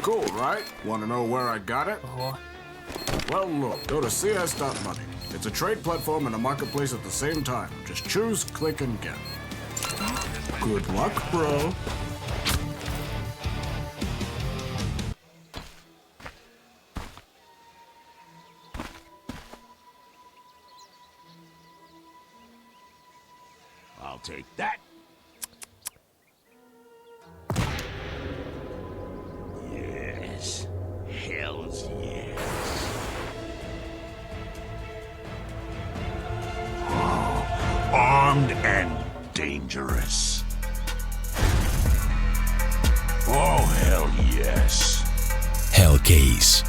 Cool, right? Want to know where I got it? Well, look, go to cs.money. It's a trade platform and a marketplace at the same time. Just choose, click, and get. Good luck, bro. I'll take that. Yes. Hells yes. Armed and dangerous. Oh, hell yes. Hellcase.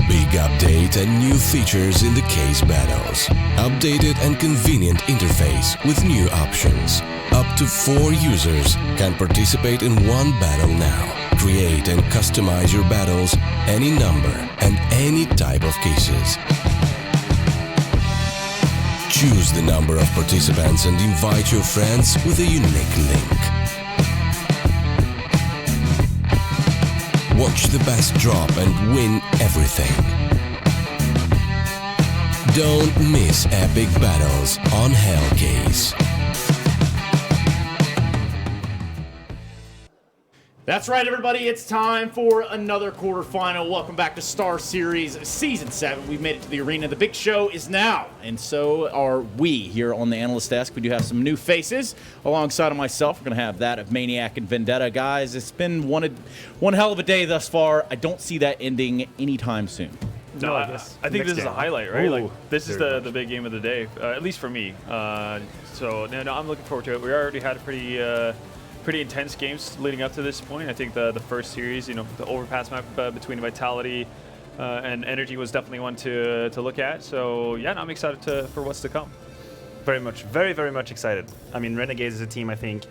Big update and new features in the case battles. Updated and convenient interface with new options. Up to 4 users can participate in one battle now. Create and customize your battles, any number and any type of cases. Choose the number of participants and invite your friends with a unique link. Watch the best drop and win everything. Don't miss epic battles on Hellcase. That's right, everybody. It's time for another quarterfinal. Welcome back to StarSeries Season 7. We've made it to the arena. The big show is now, and so are we here on the analyst desk. We do have some new faces. Alongside of myself, we're going to have that of Maniac and Vendetta. Guys, it's been one hell of a day thus far. I don't see that ending anytime soon. No, I think this is a highlight, right? Like this is the big game of the day, at least for me. So no, I'm looking forward to it. We already had a pretty intense games leading up to this point. I think the first series, you know, the overpass map between Vitality and Energy was definitely one to look at. So yeah, I'm excited for what's to come. Very much, very much excited. I mean, Renegades is a team, I think,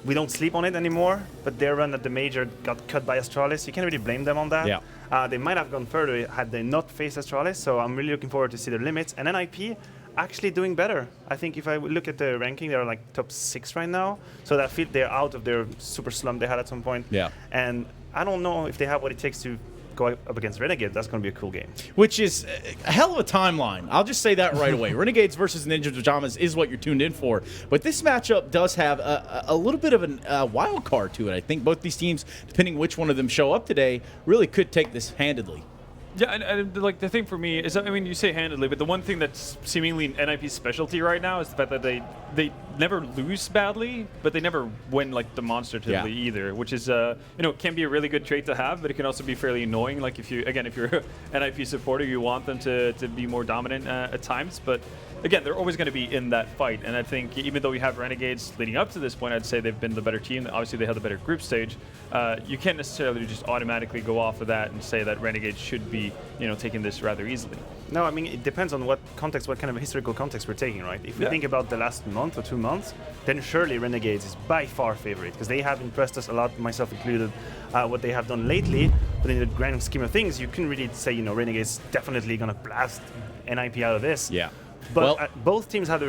we don't sleep on it anymore, but their run at the major got cut by Astralis. You can't really blame them on that. Yeah. They might have gone further had they not faced Astralis, so I'm really looking forward to see their limits. And NiP actually doing better. I think if I look at the ranking, they're like top 6 right now. So that feel they're out of their super slump they had at some point. Yeah. And I don't know if they have what it takes to go up against Renegade. That's going to be a cool game. Which is a hell of a timeline. I'll just say that right away. Renegades versus Ninja Pajamas is what you're tuned in for. But this matchup does have a little bit of a wild card to it. I think both these teams, depending which one of them show up today, really could take this handedly. Yeah, and like the thing for me is, I mean, you say handedly, but the one thing that's seemingly NiP's specialty right now is the fact that they never lose badly, but they never win like demonstratively either, which is you know, can be a really good trait to have, but it can also be fairly annoying. Like if you're an NiP supporter, you want them to be more dominant at times, but again, they're always going to be in that fight. And I think even though we have Renegades leading up to this point, I'd say they've been the better team. Obviously, they have the better group stage. You can't necessarily just automatically go off of that and say that Renegades should be, you know, taking this rather easily. No, I mean, it depends on what context, what kind of historical context we're taking, right? If we think about the last month or 2 months, then surely Renegades is by far favorite, because they have impressed us a lot, myself included, what they have done lately. But in the grand scheme of things, you can really say, you know, Renegades definitely going to blast NiP out of this. Yeah. But both teams had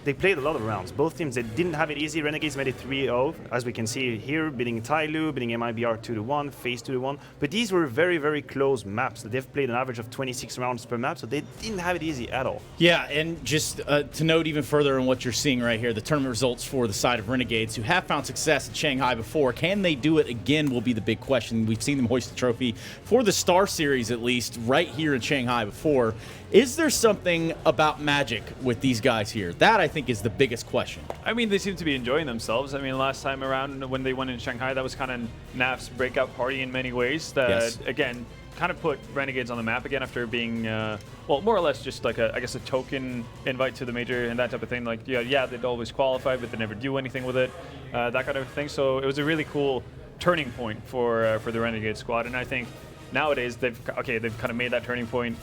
they played a lot of rounds. Both teams, they didn't have it easy. Renegades made it 3-0, as we can see here, beating Tyloo, beating MIBR 2-1, FaZe 2-1. But these were very close maps. They've played an average of 26 rounds per map, so they didn't have it easy at all. Yeah, and just to note even further on what you're seeing right here, the tournament results for the side of Renegades, who have found success in Shanghai before. Can they do it again will be the big question. We've seen them hoist the trophy for the StarSeries, at least, right here in Shanghai before. Is there something about magic with these guys here? That, I think, is the biggest question. I mean, they seem to be enjoying themselves. I mean, last time around when they won in Shanghai, that was kind of NAF's breakout party in many ways. That, again, kind of put Renegades on the map again after being, well, more or less just like I guess a token invite to the major and that type of thing. Like, yeah, they'd always qualify, but they never do anything with it, that kind of thing. So it was a really cool turning point for the Renegade squad, and I think nowadays they've kind of made that turning point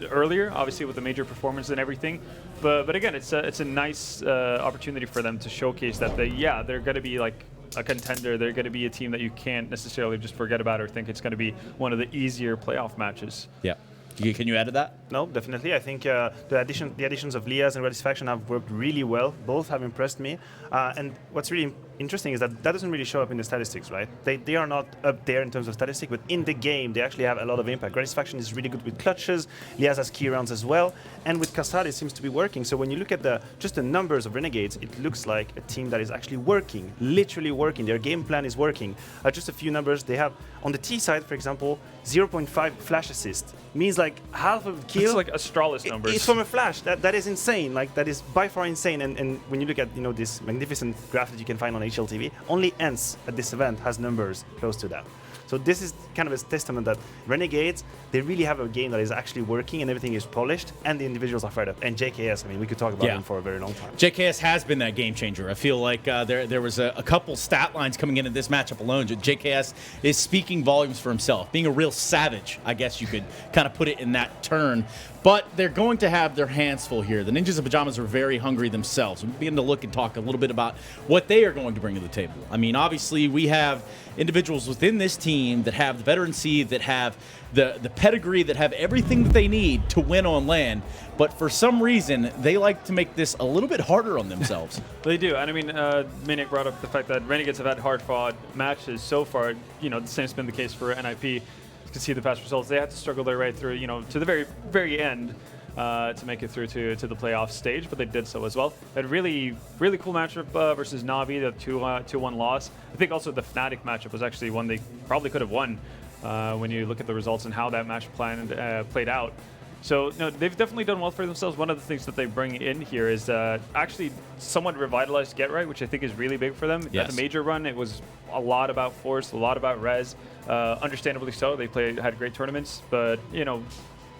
earlier, obviously with the major performance and everything. But again, it's a nice opportunity for them to showcase that they're going to be like a contender. They're going to be a team that you can't necessarily just forget about or think it's going to be one of the easier playoff matches. Yeah. Can you add to that? No, definitely. I think the additions of Lias and Redisfaction have worked really well. Both have impressed me. And what's really interesting is that doesn't really show up in the statistics, right? They are not up there in terms of statistics, but in the game, they actually have a lot of impact. Redisfaction is really good with clutches. Lias has key rounds as well. And with Kassad, it seems to be working. So when you look at just the numbers of Renegades, it looks like a team that is actually working, literally working. Their game plan is working. Just a few numbers. They have, on the T side, for example, 0.5 flash assist. Means like half of the kill. It's like Astralis numbers. It's from a flash. That is insane. Like that is by far insane. And when you look at this magnificent graph that you can find on HLTV, only ENCE at this event has numbers close to that. So this is kind of a testament that Renegades, they really have a game that is actually working and everything is polished and the individuals are fired up. And JKS, I mean, we could talk about him for a very long time. JKS has been that game changer. I feel like there was a couple stat lines coming into this matchup alone. JKS is speaking volumes for himself, being a real savage, I guess you could kind of put it in that turn. But they're going to have their hands full here. The Ninjas of Pajamas are very hungry themselves. We begin to look and talk a little bit about what they are going to bring to the table. I mean, obviously, we have individuals within this team that have the veterancy, that have the pedigree, that have everything that they need to win on LAN. But for some reason, they like to make this a little bit harder on themselves. They do. And I mean, Maniac brought up the fact that Renegades have had hard-fought matches so far. The same's been the case for NiP. You can see the past results. They had to struggle their way through, to the very, very end to make it through to the playoff stage, but they did so as well. Had a really, really cool matchup versus Na'Vi, the 2-1 loss. I think also the Fnatic matchup was actually one they probably could have won when you look at the results and how that match played out. So they've definitely done well for themselves. One of the things that they bring in here is actually somewhat revitalized Get Right, which I think is really big for them. Yes. At the major run, it was a lot about Force, a lot about Res. Understandably so. They had great tournaments, but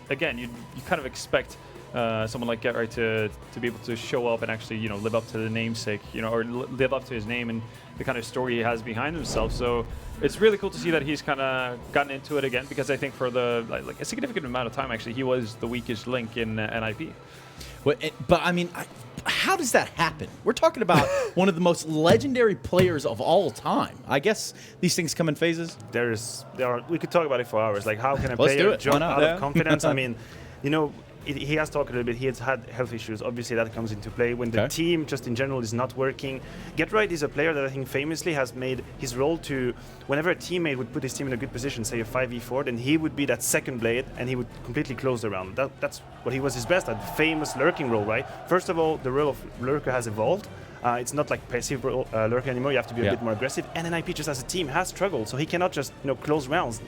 again, you kind of expect someone like Get Right to be able to show up and actually live up to the namesake, or live up to his name and the kind of story he has behind himself. So it's really cool to see that he's kind of gotten into it again, because I think for a significant amount of time, actually, he was the weakest link in NiP. But I mean, how does that happen? We're talking about one of the most legendary players of all time. I guess these things come in phases. We could talk about it for hours. Like, how can a Let's do player it. jump Why not? out Yeah. of confidence? I mean, he has talked a little bit. He has had health issues. Obviously, that comes into play when the team, just in general, is not working. Get Right is a player that I think famously has made his role to, whenever a teammate would put his team in a good position, say a 5v4, then he would be that second blade and he would completely close the round. That's what he was his best at, famous lurking role, right? First of all, the role of lurker has evolved. It's not like passive lurker anymore. You have to be a bit more aggressive. And NiP just as a team has struggled, so he cannot just close rounds.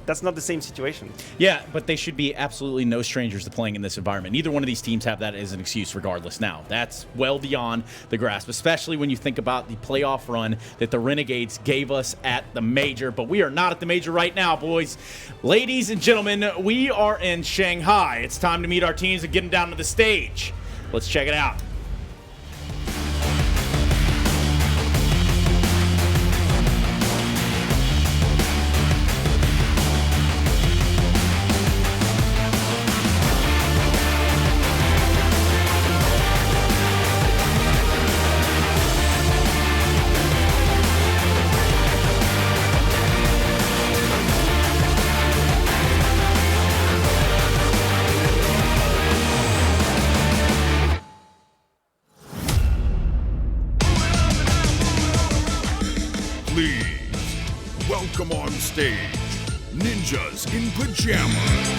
That's not the same situation. Yeah, but they should be absolutely no strangers to playing in this environment. Neither one of these teams have that as an excuse regardless now. That's well beyond the grasp, especially when you think about the playoff run that the Renegades gave us at the Major. But we are not at the Major right now, boys. Ladies and gentlemen, we are in Shanghai. It's time to meet our teams and get them down to the stage. Let's check it out. Please, welcome on stage, Ninjas in Pajamas.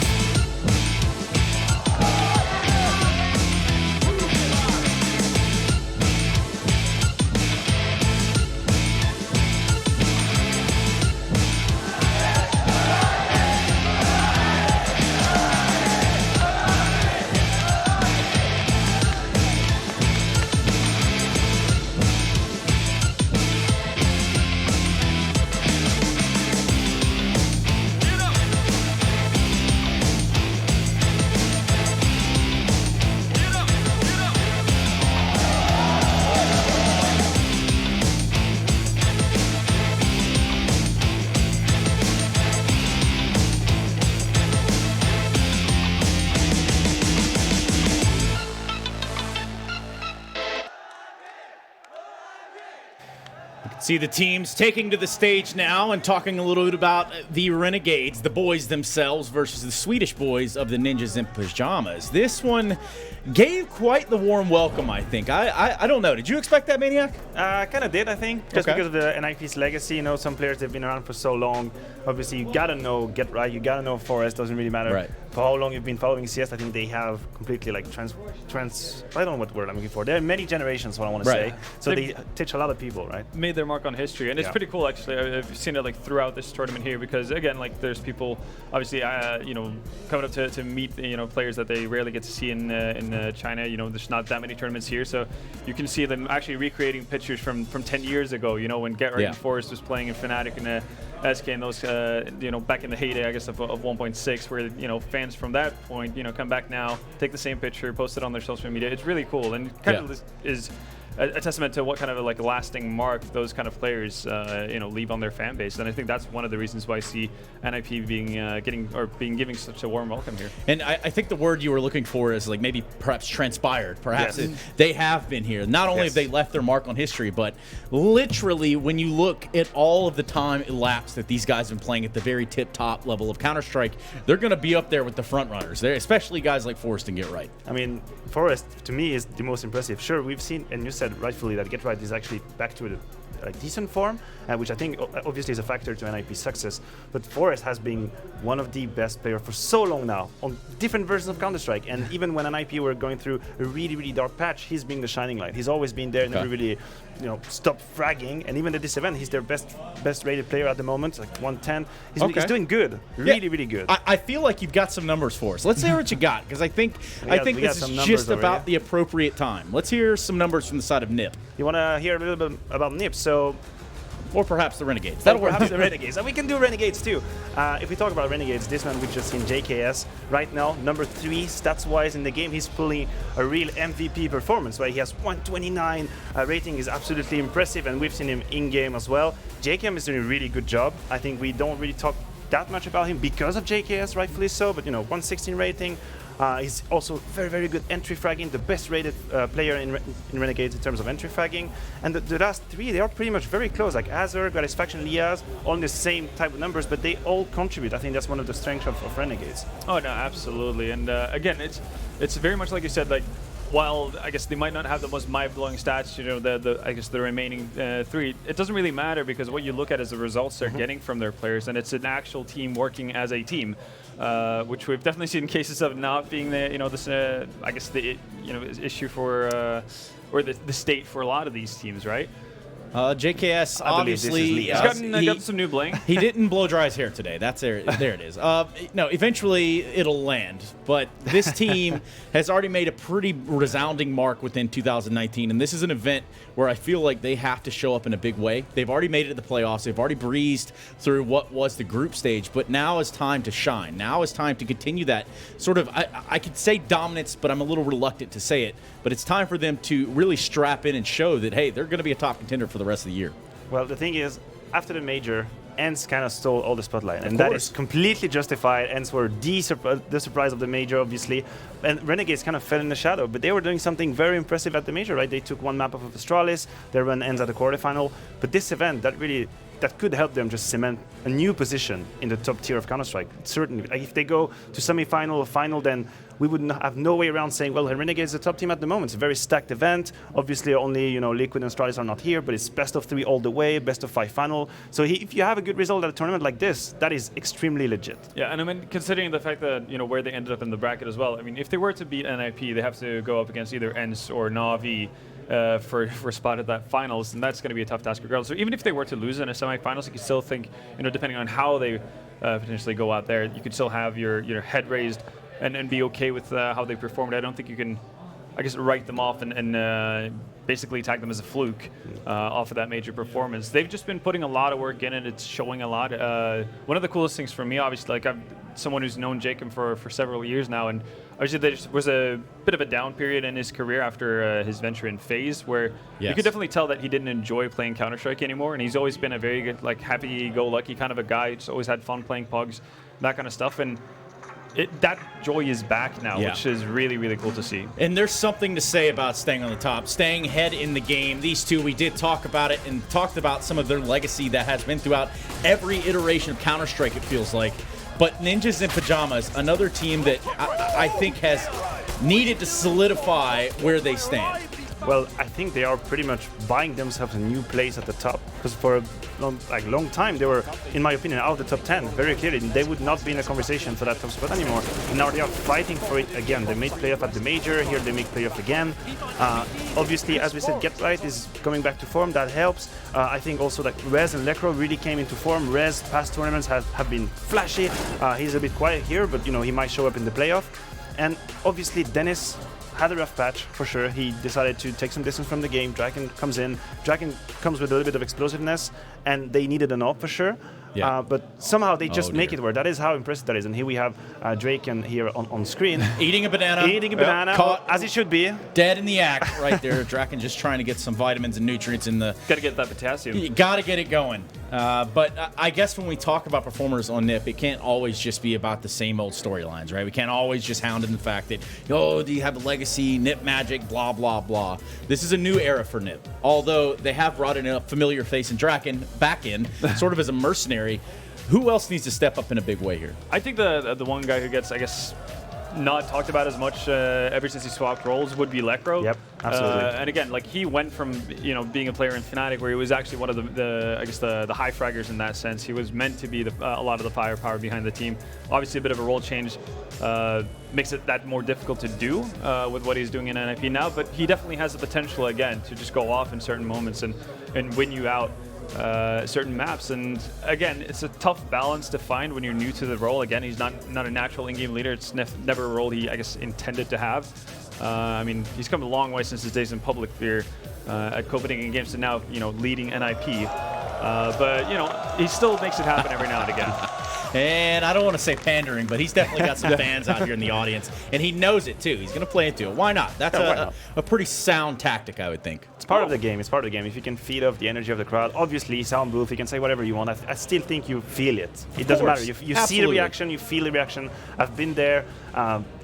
See the teams taking to the stage now and talking a little bit about the Renegades, the boys themselves, versus the Swedish boys of the Ninjas in Pajamas. This one gave quite the warm welcome, I think. I don't know. Did you expect that, Maniac? Kind of did, I think, just because of the NiP's legacy. You know, some players have been around for so long. Obviously, you gotta know Get Right. You gotta know Forest. Doesn't really matter for how long you've been following CS. I think they have completely like trans. I don't know what word I'm looking for. There are many generations, what I want to say. So they teach a lot of people, right? Made their mark on history, and it's pretty cool actually. I've seen it like throughout this tournament here because again, like there's people obviously you know, coming up to meet players that they rarely get to see in China. You know, there's not that many tournaments here, so you can see them actually recreating pictures from 10 years ago. You know, when Get Right and Forest was playing in Fnatic and SK and those back in the heyday, I guess, of 1.6, where fans from that point come back now, take the same picture, post it on their social media. It's really cool, and kind of is a testament to what kind of like lasting mark those kind of players leave on their fan base. And I think that's one of the reasons why I see NiP being given such a warm welcome here. And I think the word you were looking for is like maybe perhaps transpired. Perhaps they have been here. Not only have they left their mark on history, but literally when you look at all of the time elapsed that these guys have been playing at the very tip-top level of Counter-Strike, they're going to be up there with the front runners. They're, especially guys like Forest and Get Right. I mean, Forest to me is the most impressive. Sure, we've seen, and you said rightfully that Get Right is actually back to a decent form, which I think obviously is a factor to NiP's success. But Forest has been one of the best players for so long now on different versions of Counter-Strike. And even when NiP were going through a really, really dark patch, he's been the shining light. He's always been there, never really stopped fragging. And even at this event, he's their best rated player at the moment, like 110. He's doing good, really, really good. I feel like you've got some numbers for us. Let's hear what you got, because I think this is just about the appropriate time. Let's hear some numbers from the side of NiP. You want to hear a little bit about NiP? Or perhaps the Renegades. That'll work. Perhaps the Renegades. And we can do Renegades too. If we talk about Renegades, this one we've just seen JKS right now, number 3 stats-wise in the game. He's pulling a real MVP performance, right? He has 129 rating, is absolutely impressive, and we've seen him in-game as well. JKM is doing a really good job. I think we don't really talk that much about him because of JKS, rightfully so, but 116 rating. He's also very, very good entry fragging, the best rated player in Renegades in terms of entry fragging. And the last 3, they are pretty much very close, like Azure, Gratisfaction, Liaz, all in the same type of numbers, but they all contribute. I think that's one of the strengths of Renegades. Oh, no, absolutely. And again, it's very much like you said, like, while I guess they might not have the most mind-blowing stats, I guess the remaining 3, it doesn't really matter because what you look at is the results they're getting from their players, and it's an actual team working as a team, which we've definitely seen cases of not being the I guess the issue for or the state for a lot of these teams, right? JKS obviously he's gotten some new bling. He didn't blow dry his hair today. There it is. No, eventually it'll land. But this team has already made a pretty resounding mark within 2019, and this is an event where I feel like they have to show up in a big way. They've already made it to the playoffs. They've already breezed through what was the group stage, but now is time to shine. Now is time to continue that sort of, I could say dominance, but I'm a little reluctant to say it. But it's time for them to really strap in and show that, hey, they're going to be a top contender for the rest of the year. Well, the thing is, after the major, ENCE kind of stole all the spotlight, and that is completely justified. ENCE were the surprise of the major, obviously, and Renegades kind of fell in the shadow, but they were doing something very impressive at the major, right? They took one map off of Astralis, they ran ENCE at the quarterfinal, but this event, that could help them just cement a new position in the top tier of Counter-Strike. Certainly, like if they go to semi-final or final, then we would have no way around saying, well, Renegades is the top team at the moment. It's a very stacked event. Obviously, only Liquid and Starladder are not here, but it's best of 3 all the way, best of 5 final. So if you have a good result at a tournament like this, that is extremely legit. Yeah, and I mean, considering the fact that where they ended up in the bracket as well. I mean, if they were to beat NiP, they have to go up against either ENCE or Na'Vi. For a spot at that finals, and that's going to be a tough task regardless. So even if they were to lose in a semi-finals, you could still think, depending on how they potentially go out there, you could still have your head raised and be okay with how they performed. I don't think you can, I guess, write them off and basically tag them as a fluke off of that major performance. They've just been putting a lot of work in, and it's showing a lot. One of the coolest things for me, obviously, like I'm someone who's known Jacob for several years now, and obviously there was a bit of a down period in his career after his venture in FaZe, where you could definitely tell that he didn't enjoy playing Counter-Strike anymore, and he's always been a very good, like, happy-go-lucky kind of a guy. He's always had fun playing Pugs, that kind of stuff, and that joy is back now, Yeah. which is really, really cool to see. And there's something to say about staying on the top, staying ahead in the game. These two, we did talk about it and talked about some of their legacy that has been throughout every iteration of Counter-Strike, it feels like. But Ninjas in Pajamas, another team that I think has needed to solidify where they stand. Well, I think they are pretty much buying themselves a new place at the top, because for a long time they were, in my opinion, out of the top 10 very clearly. They would not be in a conversation for that top spot anymore. And now they are fighting for it again. They made playoff at the major. Here they make playoff again. Obviously, as we said, Get Right is coming back to form. That helps. I think also that Rez and Lekro really came into form. Rez past tournaments have been flashy. He's a bit quiet here, but he might show up in the playoff. And obviously Dennis had a rough patch for sure. He decided to take some distance from the game. Draken comes in. Draken comes with a little bit of explosiveness, and they needed an up for sure. Yeah. But somehow they just make dear. it work. That is how impressive that is. And here we have Draken here on screen. Eating a banana. Eating a banana, Caught as it should be. dead in the act right there. Draken just trying to get some vitamins and nutrients in the... Got to get that potassium. You got to get it going. But I guess when we talk about performers on NiP, it can't always just be about the same old storylines, right? We can't always just hound in the fact that, do you have a legacy, NiP magic, blah, blah, blah. This is a new era for NiP. Although they have brought in a familiar face in Draken back in, sort of as a mercenary. Who else needs to step up in a big way here? I think the one guy who gets, I guess, not talked about as much ever since he swapped roles would be Lekro. Yep, absolutely. And again, like he went from being a player in Fnatic, where he was actually one of the high fraggers in that sense. He was meant to be a lot of the firepower behind the team. Obviously, a bit of a role change makes it that more difficult to do with what he's doing in NiP now. But he definitely has the potential again to just go off in certain moments and win you out. Certain maps, and again, it's a tough balance to find when you're new to the role. Again, he's not a natural in-game leader. It's never a role he, I guess, intended to have. I mean, he's come a long way since his days in public fear at Copenhagen Games to now, leading NiP. But he still makes it happen every now and again. And I don't want to say pandering, but he's definitely got some fans out here in the audience, and he knows it too. He's going to play into it. Why not? That's a pretty sound tactic, I would think. It's part of the game. It's part of the game. If you can feed off the energy of the crowd, obviously soundproof, you can say whatever you want. I still think you feel it. It doesn't matter. You see the reaction, you feel the reaction. I've been there.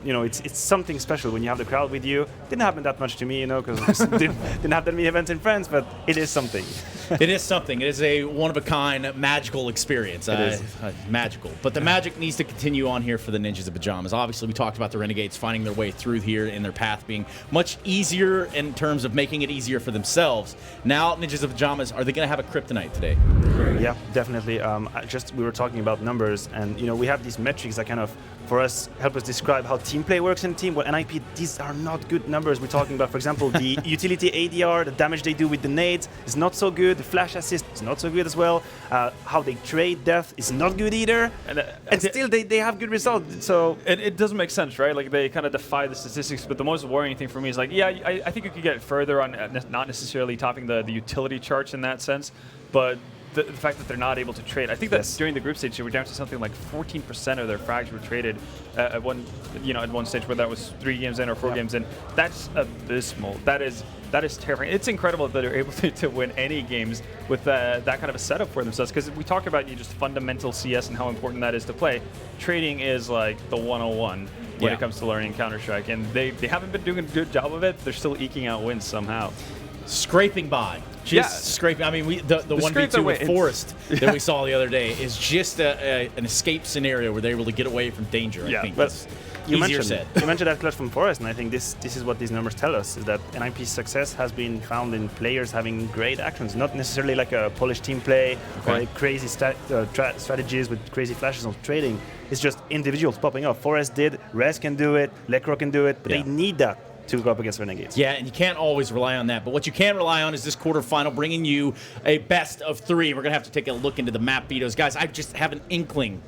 It's something special when you have the crowd with you. Didn't happen that much to me, because didn't have that many events in France, but it is something. It is something. It is a one-of-a-kind, magical experience. It is. Magical. But the magic needs to continue on here for the Ninjas of Pajamas. Obviously, we talked about the Renegades finding their way through here and their path being much easier in terms of making it easier for themselves. Now, Ninjas of Pajamas, are they going to have a kryptonite today? Yeah, definitely. We were talking about numbers, and we have these metrics that kind of, for us, help us describe how team play works in a team. Well, NiP, these are not good numbers. We're talking about, for example, the utility ADR, the damage they do with the nades is not so good. The flash assist is not so good as well. How they trade death is not good either. And still, they have good results. So it doesn't make sense, right? Like they kind of defy the statistics. But the most worrying thing for me is like, I think you could get further on, not necessarily topping the utility charts in that sense, but the fact that they're not able to trade. I think that during the group stage, they were down to something like 14% of their frags were traded at one stage, where that was 3 games in or 4 games in. That's abysmal. That is terrifying. It's incredible that they're able to win any games with that kind of a setup for themselves. Because we talk about just fundamental CS and how important that is to play. Trading is like the 101 when it comes to learning Counter-Strike, and they haven't been doing a good job of it. They're still eking out wins somehow. Scraping by. Scraping. I mean, the 1v2 with Forest that we saw the other day is just an escape scenario where they're able to get away from danger. I think that's easier said. You mentioned that clutch from Forest, and I think this is what these numbers tell us, is that NiP's success has been found in players having great actions, not necessarily like a polished team play or like crazy strategies with crazy flashes of trading. It's just individuals popping up. Forest did, Rez can do it, Lekro can do it, but they need that to go up against Renegades. Yeah, and you can't always rely on that. But what you can rely on is this quarterfinal bringing you a best of 3. We're going to have to take a look into the map vetoes. Guys, I just have an inkling,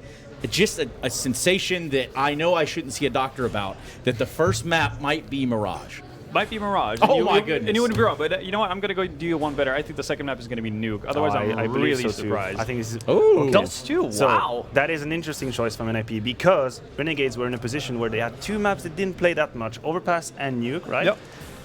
just a sensation that I know I shouldn't see a doctor about, that the first map might be Mirage. Might be Mirage. Oh my goodness. And you wouldn't be wrong, but you know what? I'm going to go do you one better. I think the second map is going to be Nuke. Otherwise, I'm really surprised. I think this is... Oh, those two? So wow. That is an interesting choice from NiP, because Renegades were in a position where they had 2 maps that didn't play that much, Overpass and Nuke, right? Yep.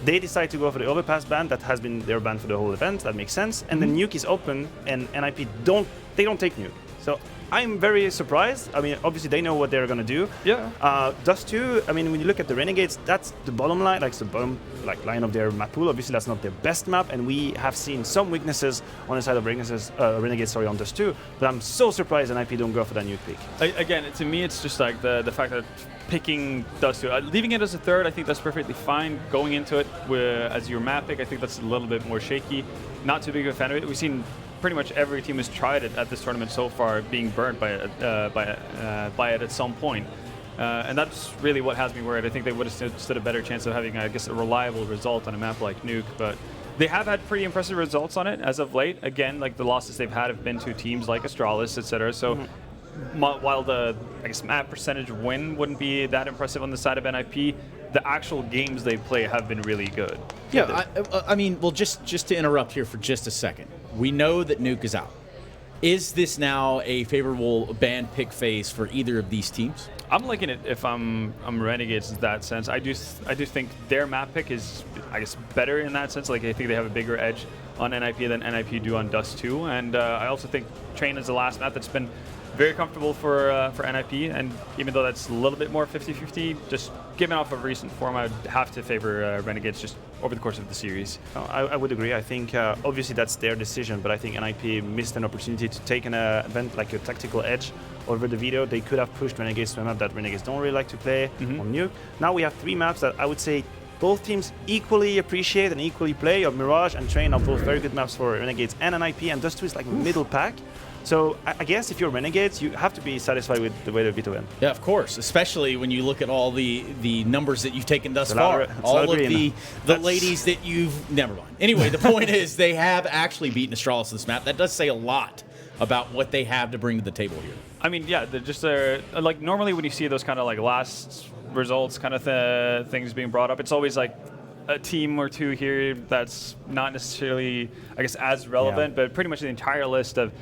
They decide to go for the Overpass ban. That has been their ban for the whole event. That makes sense. And the Nuke is open, and NiP don't take Nuke. So I'm very surprised. I mean, obviously they know what they're gonna do. Yeah. Dust 2, I mean, when you look at the Renegades, that's the bottom line, like the bottom line of their map pool. Obviously, that's not their best map, and we have seen some weaknesses on the side of Renegades, on Dust 2. But I'm so surprised NiP don't go for that new pick. Again, to me, it's just like the fact that picking Dust 2, leaving it as a third, I think that's perfectly fine. Going into it as your map pick, I think that's a little bit more shaky. Not too big of a fan of it. We've seen pretty much every team has tried it at this tournament so far, being burnt by it at some point. And that's really what has me worried. I think they would have stood a better chance of having, I guess, a reliable result on a map like Nuke. But they have had pretty impressive results on it as of late. Again, like the losses they've had have been to teams like Astralis, etc. So while the, I guess, map percentage win wouldn't be that impressive on the side of NiP, the actual games they play have been really good. Yeah, I mean, well, just to interrupt here for just a second. We know that Nuke is out. Is this now a favorable ban pick phase for either of these teams? I'm liking it if I'm Renegades in that sense. I do think their map pick is, I guess, better in that sense. Like, I think they have a bigger edge on NiP than NiP do on Dust 2. And I also think Train is the last map that's been very comfortable for NiP, and even though that's a little bit more 50-50, just given off of recent form, I'd have to favor Renegades just over the course of the series. I would agree. I think obviously that's their decision, but I think NiP missed an opportunity to take an event like a tactical edge over the video. They could have pushed Renegades to a map that Renegades don't really like to play on Nuke. Now we have 3 maps that I would say both teams equally appreciate and equally play. Mirage and Train are both very good maps for Renegades and NiP, and Dust 2 is like middle pack. So I guess if you're Renegades, you have to be satisfied with the way the veto went. Yeah, of course, especially when you look at all the numbers that you've taken thus far. All of the ladies that you've... Never mind. Anyway, the point is they have actually beaten Astralis this map. That does say a lot about what they have to bring to the table here. I mean, yeah, they're just like normally when you see those kind of like last results kind of things being brought up, it's always like a team or two here that's not necessarily, I guess, as relevant, but pretty much the entire list of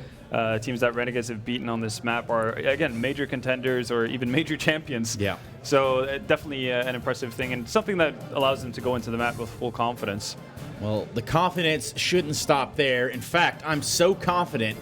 teams that Renegades have beaten on this map are, again, major contenders or even major champions. Yeah. So definitely an impressive thing and something that allows them to go into the map with full confidence. Well, the confidence shouldn't stop there. In fact, I'm so confident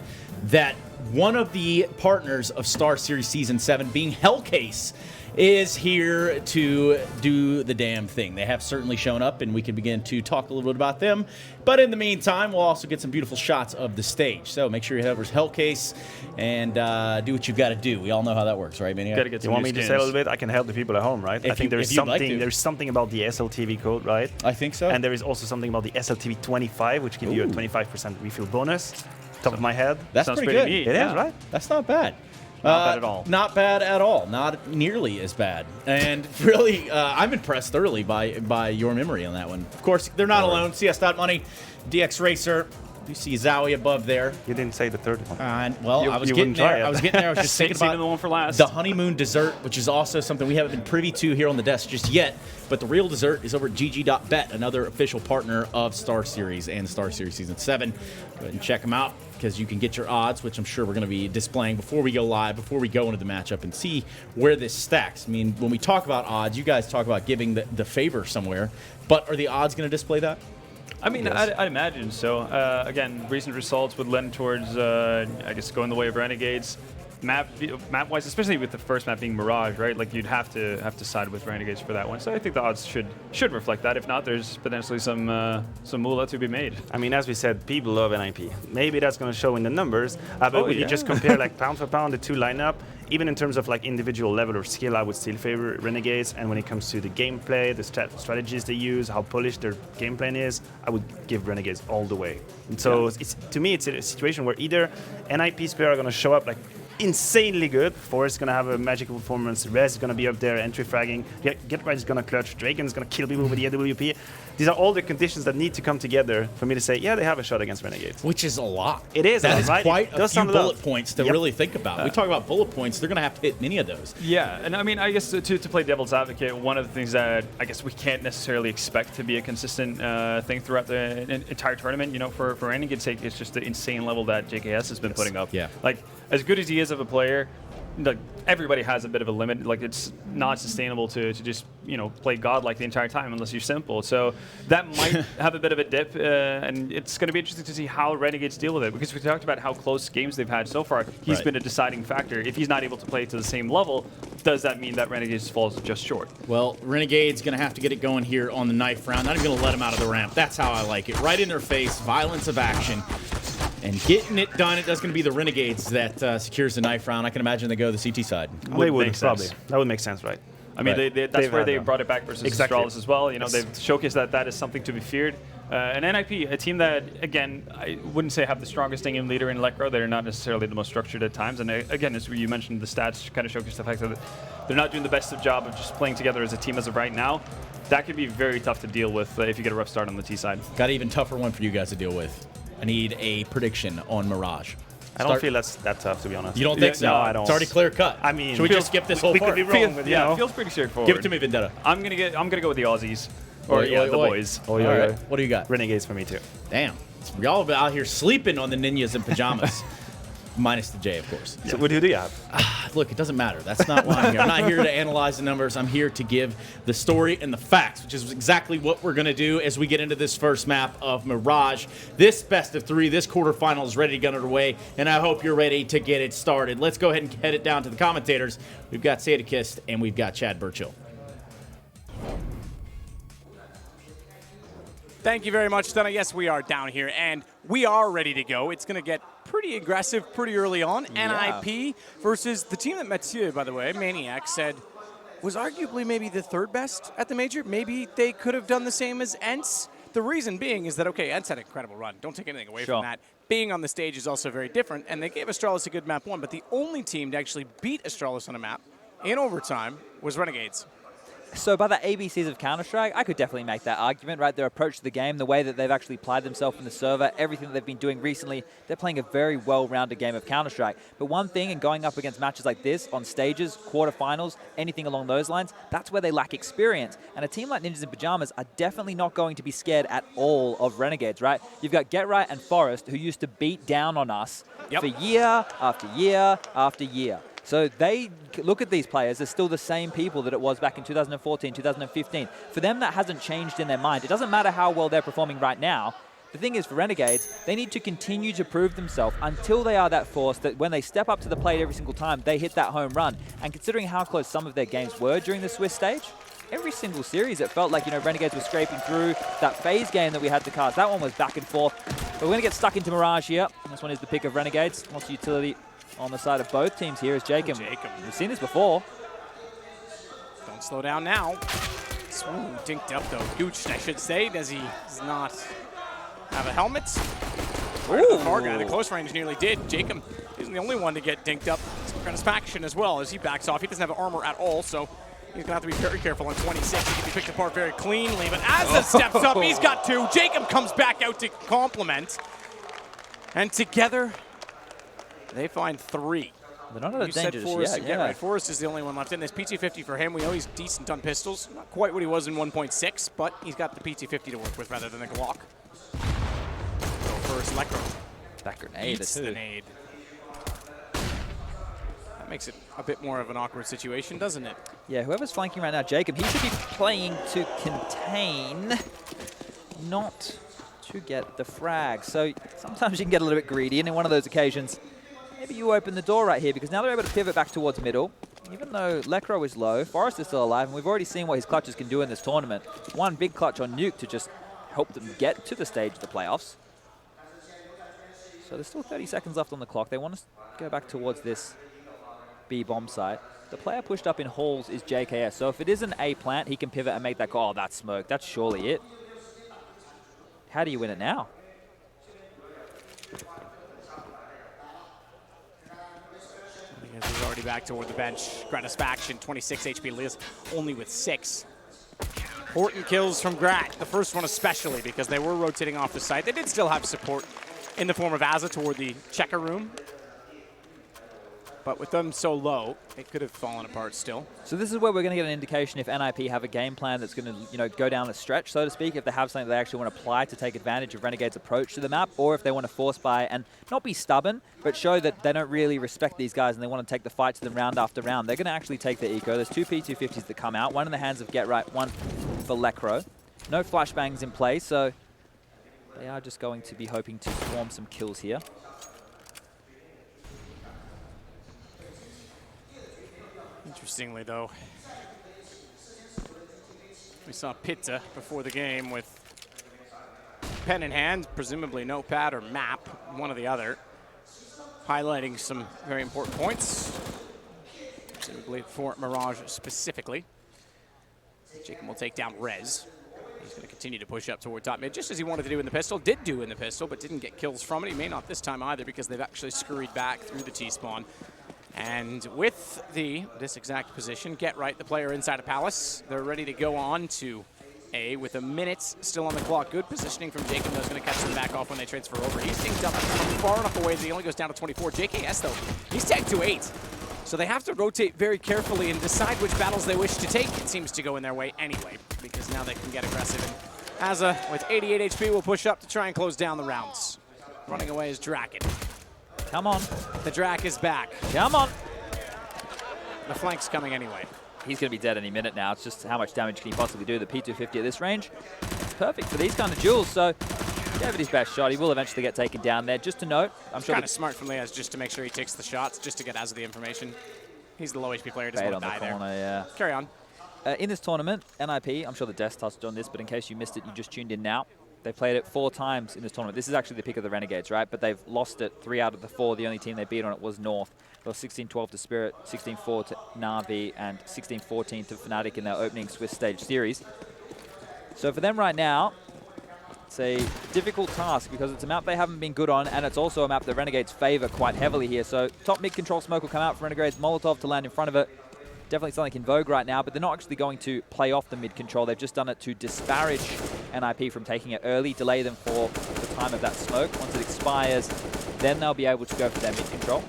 that one of the partners of StarSeries Season 7, being Hellcase, is here to do the damn thing. They have certainly shown up, and we can begin to talk a little bit about them. But in the meantime, we'll also get some beautiful shots of the stage. So make sure you head over to Hellcase and do what you've got to do. We all know how that works, right, Maniac? Got to get some You want me new to skins. say a little bit? I can help the people at home, right? I think there's something about the SLTV code, right? I think so. And there is also something about the SLTV 25, which gives you a 25% refill bonus. Top of my head. That's Sounds pretty good. neat. It is, right? That's not bad. Not bad at all. Not bad at all. Not nearly as bad. And really, I'm impressed thoroughly by your memory on that one. Of course, they're not alone. CS.Money, DX Racer. You see Zowie above there. You didn't say the third one. Well, I was getting there. I was just thinking about the one for last. the honeymoon dessert, which is also something we haven't been privy to here on the desk just yet. But the real dessert is over at GG.bet, another official partner of StarSeries and StarSeries Season 7. Go ahead and check them out, because you can get your odds, which I'm sure we're going to be displaying before we go live, before we go into the matchup, and see where this stacks. I mean, when we talk about odds, you guys talk about giving the favor somewhere, but are the odds going to display that? I mean, I'd imagine so. Again, recent results would lend towards, I guess, going the way of Renegades. Map-wise, especially with the first map being Mirage, right? Like, you'd have to side with Renegades for that one. So I think the odds should reflect that. If not, there's potentially some moolah to be made. I mean, as we said, people love NiP. Maybe that's going to show in the numbers. But when you just compare, like, pound for pound, the two lineup, even in terms of like individual level or skill, I would still favor Renegades. And when it comes to the gameplay, the strategies they use, how polished their game plan is, I would give Renegades all the way. And so to me, it's a situation where either NiP's player are going to show up like insanely good. Forrest is going to have a magical performance. Rez is going to be up there, entry fragging. Get Right is going to clutch. Draken is going to kill people with the AWP. These are all the conditions that need to come together for me to say, yeah, they have a shot against Renegades. Which is a lot. It is. That is right? quite a few bullet points to really think about. We talk about bullet points, they're going to have to hit many of those. Yeah, and I mean, I guess to play devil's advocate, one of the things that I guess we can't necessarily expect to be a consistent thing throughout the entire tournament, you know, for Renegade's sake, it's just the insane level that JKS has been putting up. Yeah. Like, as good as he is of a player, like, everybody has a bit of a limit. Like, it's not sustainable to just, you know, play God like the entire time unless you're simple. So that might have a bit of a dip, and it's going to be interesting to see how Renegades deal with it, because we talked about how close games they've had so far. He's been a deciding factor. If he's not able to play to the same level, does that mean that Renegades falls just short? Well, Renegade's going to have to get it going here on the knife round. Not even going to let him out of the ramp. That's how I like it. Right in their face, violence of action. And getting it done, it's going to be the Renegades that secures the knife round. I can imagine they go to the CT side. They would, probably. That would make sense, right? I mean, that's where they brought it back versus Astralis as well. You know, they've showcased that that is something to be feared. And NiP, a team that, again, I wouldn't say have the strongest in-game leader in Lekro. They're not necessarily the most structured at times. And again, as you mentioned, the stats kind of showcase the fact that they're not doing the best of job of just playing together as a team as of right now. That could be very tough to deal with if you get a rough start on the T side. Got an even tougher one for you guys to deal with. I need a prediction on Mirage. I don't feel that's that tough, to be honest. You don't think so? No, I don't. It's already clear cut. I mean, should we just skip this whole part? We could be wrong with, it feels pretty straightforward. Give it to me, Vendetta. I'm gonna go with the Aussies. Or the boys. All right. What do you got? Renegades for me too. Damn. Y'all out here sleeping on the ninjas in pajamas. Minus the J, of course. So who do you have? Look, it doesn't matter. That's not why I'm here. I'm not here to analyze the numbers. I'm here to give the story and the facts, which is exactly what we're going to do as we get into this first map of Mirage. This best of 3, this quarterfinal is ready to get underway, and I hope you're ready to get it started. Let's go ahead and head it down to the commentators. We've got Sadakist and we've got Chad Burchill. Thank you very much, Stunna. Yes, we are down here, and we are ready to go. It's going to get pretty aggressive pretty early on. Yeah. NiP versus the team that Mathieu, by the way, Maniac, said was arguably maybe the third best at the Major. Maybe they could have done the same as Ents. The reason being is that, okay, Ents had an incredible run. Don't take anything away from that. Being on the stage is also very different, and they gave Astralis a good map 1, but the only team to actually beat Astralis on a map in overtime was Renegades. So by the ABCs of Counter-Strike, I could definitely make that argument, right? Their approach to the game, the way that they've actually applied themselves in the server, everything that they've been doing recently, they're playing a very well-rounded game of Counter-Strike. But one thing, in going up against matches like this, on stages, quarterfinals, anything along those lines, that's where they lack experience. And a team like Ninjas in Pajamas are definitely not going to be scared at all of Renegades, right? You've got Get Right and Forest, who used to beat down on us for year after year after year. So they look at these players as still the same people that it was back in 2014, 2015. For them, that hasn't changed in their mind. It doesn't matter how well they're performing right now. The thing is, for Renegades, they need to continue to prove themselves until they are that force that when they step up to the plate every single time, they hit that home run. And considering how close some of their games were during the Swiss stage, every single series, it felt like, you know, Renegades were scraping through. That phase game that we had to cast, that one was back and forth. But we're going to get stuck into Mirage here. This one is the pick of Renegades. Lots of utility on the side of both teams here is Jacob. We've seen this before. Don't slow down now. Swoon dinked up though. Gooch, I should say. Does he not have a helmet? Ooh. The far guy, the close range nearly did. Jacob isn't the only one to get dinked up. Satisfaction as well as he backs off. He doesn't have armor at all, so he's gonna have to be very careful on 26. He can be picked apart very cleanly, but as it steps up, he's got 2. Jacob comes back out to complement. And together, they find 3. They're not at a dangerous yet. Right. Forrest is the only one left in this. PT50 for him. We know he's decent on pistols. Not quite what he was in 1.6, but he's got the PT50 to work with rather than the Glock. So first, Lekro. That grenade. Beats the nade. That makes it a bit more of an awkward situation, doesn't it? Yeah, whoever's flanking right now, Jacob, he should be playing to contain, not to get the frag. So sometimes you can get a little bit greedy, and in one of those occasions, maybe you open the door right here, because now they're able to pivot back towards middle. Even though Lekro is low, Forrest is still alive, and we've already seen what his clutches can do in this tournament. One big clutch on Nuke to just help them get to the stage of the playoffs. So there's still 30 seconds left on the clock. They want to go back towards this B-bomb site. The player pushed up in halls is JKS, so if it is an A plant, he can pivot and make that call. Oh, that's smoke. That's surely it. How do you win it now? He's already back toward the bench. Gratisfaction, 26 HP Liz, only with 6. Important kills from Grat, the first one especially, because they were rotating off the site. They did still have support in the form of Aza toward the checker room. But with them so low, it could have fallen apart still. So this is where we're going to get an indication if NiP have a game plan that's going to, go down the stretch, so to speak, if they have something they actually want to apply to take advantage of Renegade's approach to the map, or if they want to force buy and not be stubborn, but show that they don't really respect these guys and they want to take the fight to them round after round. They're going to actually take the eco. There's 2 P250s that come out, one in the hands of Get Right, one for Lekro. No flashbangs in play, so they are just going to be hoping to swarm some kills here. Interestingly, though, we saw Pitta before the game with pen in hand, presumably notepad or map, one or the other, highlighting some very important points, presumably for Mirage specifically. Jacob will take down Rez. He's going to continue to push up toward top mid, just as he wanted to do in the pistol. Did do in the pistol, but didn't get kills from it. He may not this time either, because they've actually scurried back through the T-spawn. And with this exact position, Get Right, the player inside of Palace, they're ready to go on to A with a minute still on the clock. Good positioning from Jacob, that's going to catch them back off when they transfer over. He's synced up far enough away that he only goes down to 24. JKS, though, he's tagged to 8. So they have to rotate very carefully and decide which battles they wish to take. It seems to go in their way anyway, because now they can get aggressive. And Azza, with 88 HP, will push up to try and close down the rounds. Running away is Draken. Come on. The Drak is back. Come on. The flank's coming anyway. He's going to be dead any minute now. It's just how much damage can he possibly do. The P250 at this range, it's perfect for these kind of duels. So he gave it his best shot. He will eventually get taken down there. Just to note, I'm sure kind of smart from Leaz just to make sure he takes the shots, just to get Azza the information. He's the low HP player, doesn't want to die corner, there. Yeah. Carry on. In this tournament, NiP, I'm sure the Death touched on this, but in case you missed it, you just tuned in now. They played it 4 times in this tournament. This is actually the pick of the Renegades, right? But they've lost it 3 out of the 4. The only team they beat on it was North. They lost 16-12 to Spirit, 16-4 to Na'Vi, and 16-14 to Fnatic in their opening Swiss stage series. So for them right now, it's a difficult task because it's a map they haven't been good on, and it's also a map that Renegades favor quite heavily here. So top mid control smoke will come out for Renegades, Molotov to land in front of it. Definitely something in vogue right now, but they're not actually going to play off the mid control. They've just done it to disparage NiP from taking it early, delay them for the time of that smoke. Once it expires, then they'll be able to go for their mid control.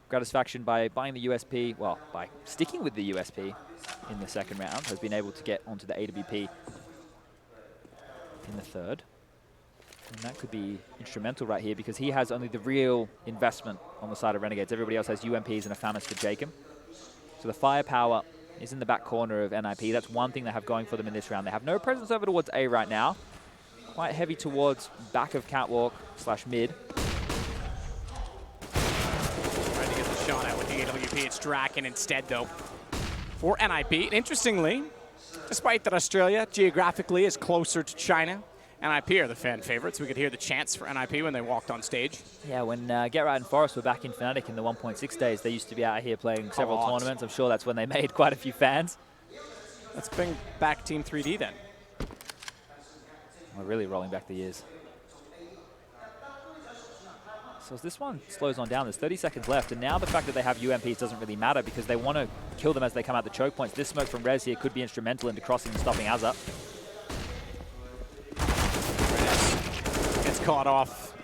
Gratisfaction, by buying the USP, well, by sticking with the USP in the second round, has been able to get onto the AWP in the third. And that could be instrumental right here because he has only the real investment on the side of Renegades. Everybody else has UMPs and a Famis for Jacob. So the firepower is in the back corner of NiP. That's one thing they have going for them in this round. They have no presence over towards A right now. Quite heavy towards back of catwalk / mid. Trying to get the shot out with the AWP. It's Draken instead, though, for NiP. Interestingly, despite that Australia geographically is closer to China, NiP are the fan favorites. We could hear the chants for NiP when they walked on stage. Yeah, when Get Right and Forest were back in Fnatic in the 1.6 days, they used to be out here playing several tournaments. I'm sure that's when they made quite a few fans. Let's bring back Team 3D then. We're really rolling back the years. So as this one slows on down, there's 30 seconds left, and now the fact that they have UMPs doesn't really matter because they want to kill them as they come out the choke points. This smoke from Rez here could be instrumental into crossing and stopping Azza. Caught off.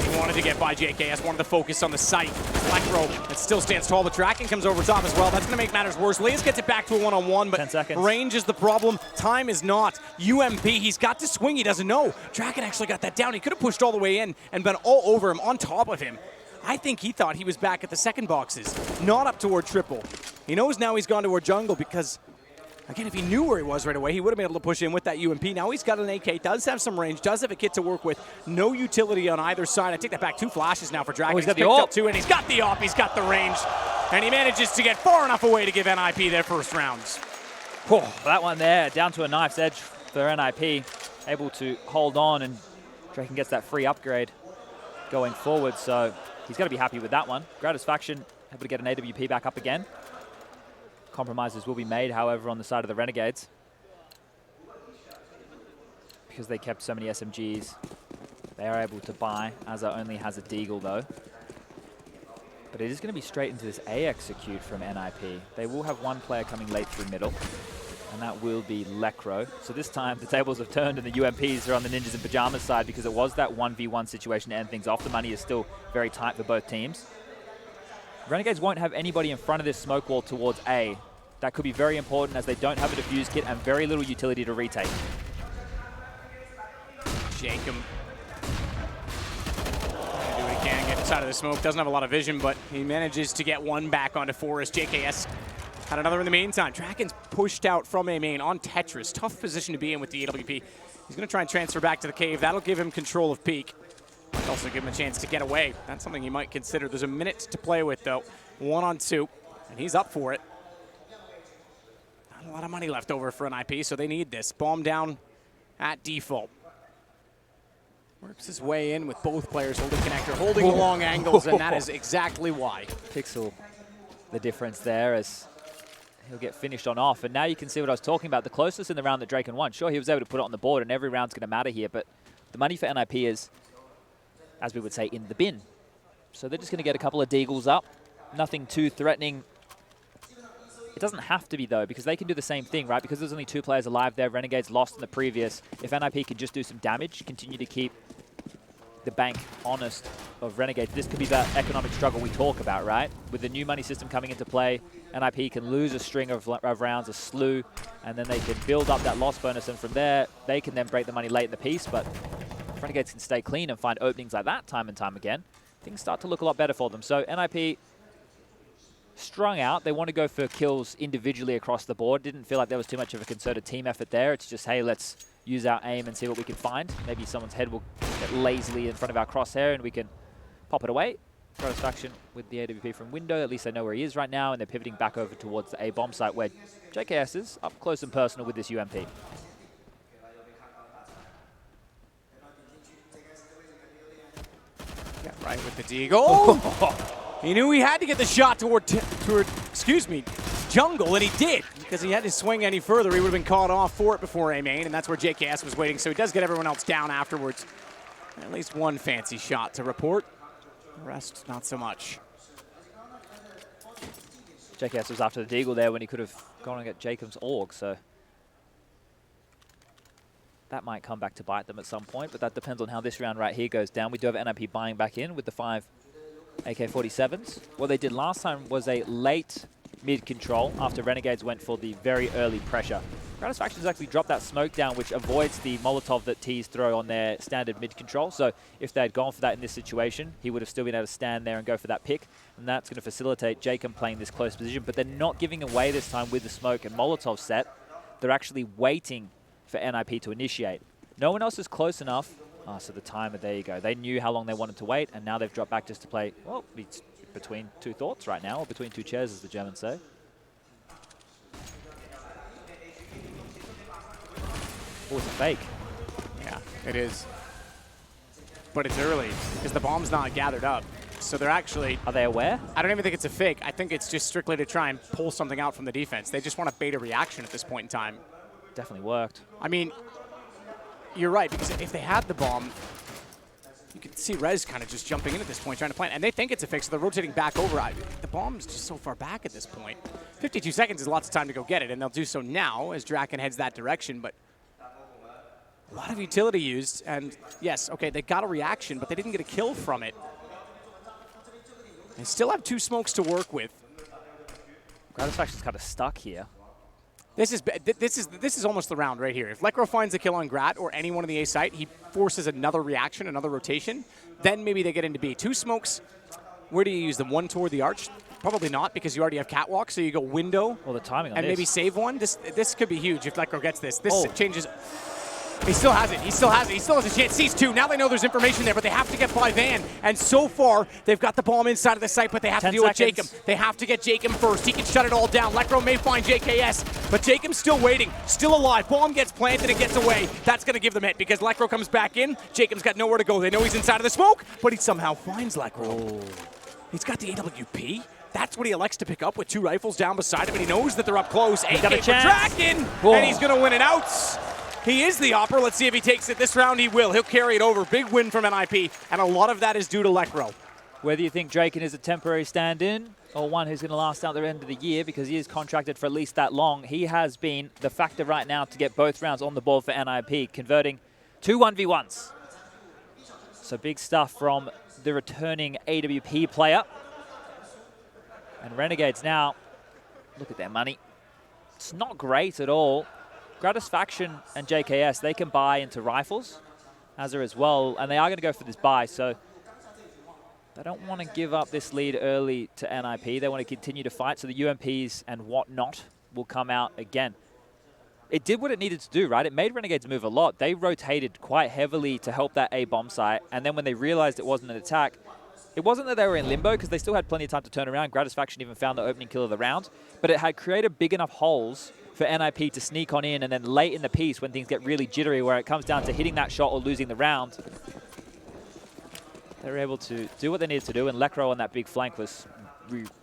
He wanted to get by JKS, wanted to focus on the site. Electro, it still stands tall, but Draken comes over top as well. That's going to make matters worse. Leaz gets it back to a one-on-one, but 10 seconds. Range is the problem. Time is not. UMP, he's got to swing. He doesn't know. Draken actually got that down. He could have pushed all the way in and been all over him, on top of him. I think he thought he was back at the second boxes, not up toward triple. He knows now he's gone toward jungle because, again, if he knew where he was right away, he would have been able to push in with that UMP. Now he's got an AK, does have some range, does have a kit to work with. No utility on either side. I take that back. 2 flashes now for Draken. He's got the picked AWP. up 2, and he's got the AWP. He's got the range. And he manages to get far enough away to give NiP their first rounds. Oh, that one there, down to a knife's edge for NiP. Able to hold on, and Draken gets that free upgrade going forward. So he's got to be happy with that one. Gratisfaction able to get an AWP back up again. Compromises will be made, however, on the side of the Renegades. Because they kept so many SMGs, they are able to buy. Azza only has a Deagle, though. But it is going to be straight into this A execute from NiP. They will have one player coming late through middle, and that will be Lekro. So this time, the tables have turned, and the UMPs are on the Ninjas in Pajamas side because it was that 1v1 situation to end things off. The money is still very tight for both teams. Renegades won't have anybody in front of this smoke wall towards A. That could be very important as they don't have a defuse kit and very little utility to retake. Jacob. Do what he can, get inside of the smoke. Doesn't have a lot of vision, but he manages to get one back onto Forest. JKS had another in the meantime. Draken's pushed out from A main on Tetris. Tough position to be in with the AWP. He's going to try and transfer back to the cave. That'll give him control of Peak. Might also give him a chance to get away. That's something he might consider. There's a minute to play with, though. 1-on-2, and he's up for it. Not a lot of money left over for NiP, so they need this. Bomb down at default. Works his way in with both players holding connector, holding the long angles, and that is exactly why. Pixel, the difference there as he'll get finished on off. And now you can see what I was talking about. The closest in the round that Draken won. Sure, he was able to put it on the board, and every round's going to matter here, but the money for NiP is, as we would say, in the bin. So they're just going to get a couple of deagles up. Nothing too threatening. It doesn't have to be, though, because they can do the same thing, right? Because there's only 2 players alive there. Renegades lost in the previous. If NiP can just do some damage, continue to keep the bank honest of Renegades, this could be that economic struggle we talk about, right? With the new money system coming into play, NiP can lose a string of rounds, a slew, and then they can build up that loss bonus, and from there, they can then break the money late in the piece, but if Renegades can stay clean and find openings like that time and time again, things start to look a lot better for them. So NiP strung out. They want to go for kills individually across the board. Didn't feel like there was too much of a concerted team effort there. It's just, hey, let's use our aim and see what we can find. Maybe someone's head will get lazily in front of our crosshair and we can pop it away. Satisfaction with the AWP from window. At least they know where he is right now, and they're pivoting back over towards the A bomb site where JKS is up close and personal with this UMP. Yeah, right with the deagle. He knew he had to get the shot toward jungle, and he did, because he had to swing any further. He would have been caught off for it before A main, and that's where JKS was waiting. So he does get everyone else down afterwards. At least one fancy shot to report. The rest, not so much. JKS was after the deagle there when he could have gone and get Jacob's AUG, so that might come back to bite them at some point, but that depends on how this round right here goes down. We do have NiP buying back in with the 5 AK-47s. What they did last time was a late mid-control after Renegades went for the very early pressure. Gratisfactions actually dropped that smoke down, which avoids the Molotov that T's throw on their standard mid-control. So if they had gone for that in this situation, he would have still been able to stand there and go for that pick. And that's going to facilitate Jacob playing this close position. But they're not giving away this time with the smoke and Molotov set. They're actually waiting for NiP to initiate. No one else is close enough. Oh, so the timer, there you go. They knew how long they wanted to wait, and now they've dropped back just to play, well, it's between 2 thoughts right now, or between 2 chairs, as the Germans say. Oh, it's a fake. Yeah, it is. But it's early, because the bomb's not gathered up. So they're actually... Are they aware? I don't even think it's a fake. I think it's just strictly to try and pull something out from the defense. They just want to bait a reaction at this point in time. Definitely worked. I mean, you're right, because if they had the bomb, you can see Rez kind of just jumping in at this point, trying to plant, and they think it's a fix, so they're rotating back over. The bomb's just so far back at this point. 52 seconds is lots of time to go get it, and they'll do so now as Draken heads that direction, but a lot of utility used, and yes, okay, they got a reaction, but they didn't get a kill from it. They still have 2 smokes to work with. Gratisfaction's kind of stuck here. This is almost the round right here. If Lekro finds a kill on Grat or anyone in the A site, he forces another reaction, another rotation, then maybe they get into B. 2 smokes, where do you use them? 1 toward the arch? Probably not, because you already have catwalk, so you go window. Well, the timing on and this. Maybe save one. This could be huge if Lekro gets this. This changes. He still has it. He still has it. He still has a chance. Sees 2. Now they know there's information there, but they have to get by Van. And so far, they've got the bomb inside of the site, but they have to deal with Jacob. They have to get Jacob first. He can shut it all down. Lekro may find JKS, but Jacob's still waiting, still alive. Bomb gets planted and gets away. That's going to give them hit because Lekro comes back in. Jacob's got nowhere to go. They know he's inside of the smoke, but he somehow finds Lekro. He's got the AWP. That's what he elects to pick up with 2 rifles down beside him, and he knows that they're up close. He's got a for chance. Draken, and he's going to win it out. He is the Opera. Let's see if he takes it. This round he will. He'll carry it over. Big win from NiP, and a lot of that is due to Lekro. Whether you think Draken is a temporary stand-in or one who's going to last out the end of the year because he is contracted for at least that long, he has been the factor right now to get both rounds on the board for NiP, converting 2 1v1s. So big stuff from the returning AWP player. And Renegades now, look at their money. It's not great at all. Gratisfaction and JKS, they can buy into rifles, Azza as well, and they are going to go for this buy, so they don't want to give up this lead early to NiP. They want to continue to fight, so the UMPs and whatnot will come out again. It did what it needed to do, right? It made Renegades move a lot. They rotated quite heavily to help that A bomb site, and then when they realized it wasn't an attack, it wasn't that they were in limbo, because they still had plenty of time to turn around. Gratisfaction even found the opening kill of the round, but it had created big enough holes for NiP to sneak on in, and then late in the piece, when things get really jittery, where it comes down to hitting that shot or losing the round, they were able to do what they needed to do, and Lekro on that big flank was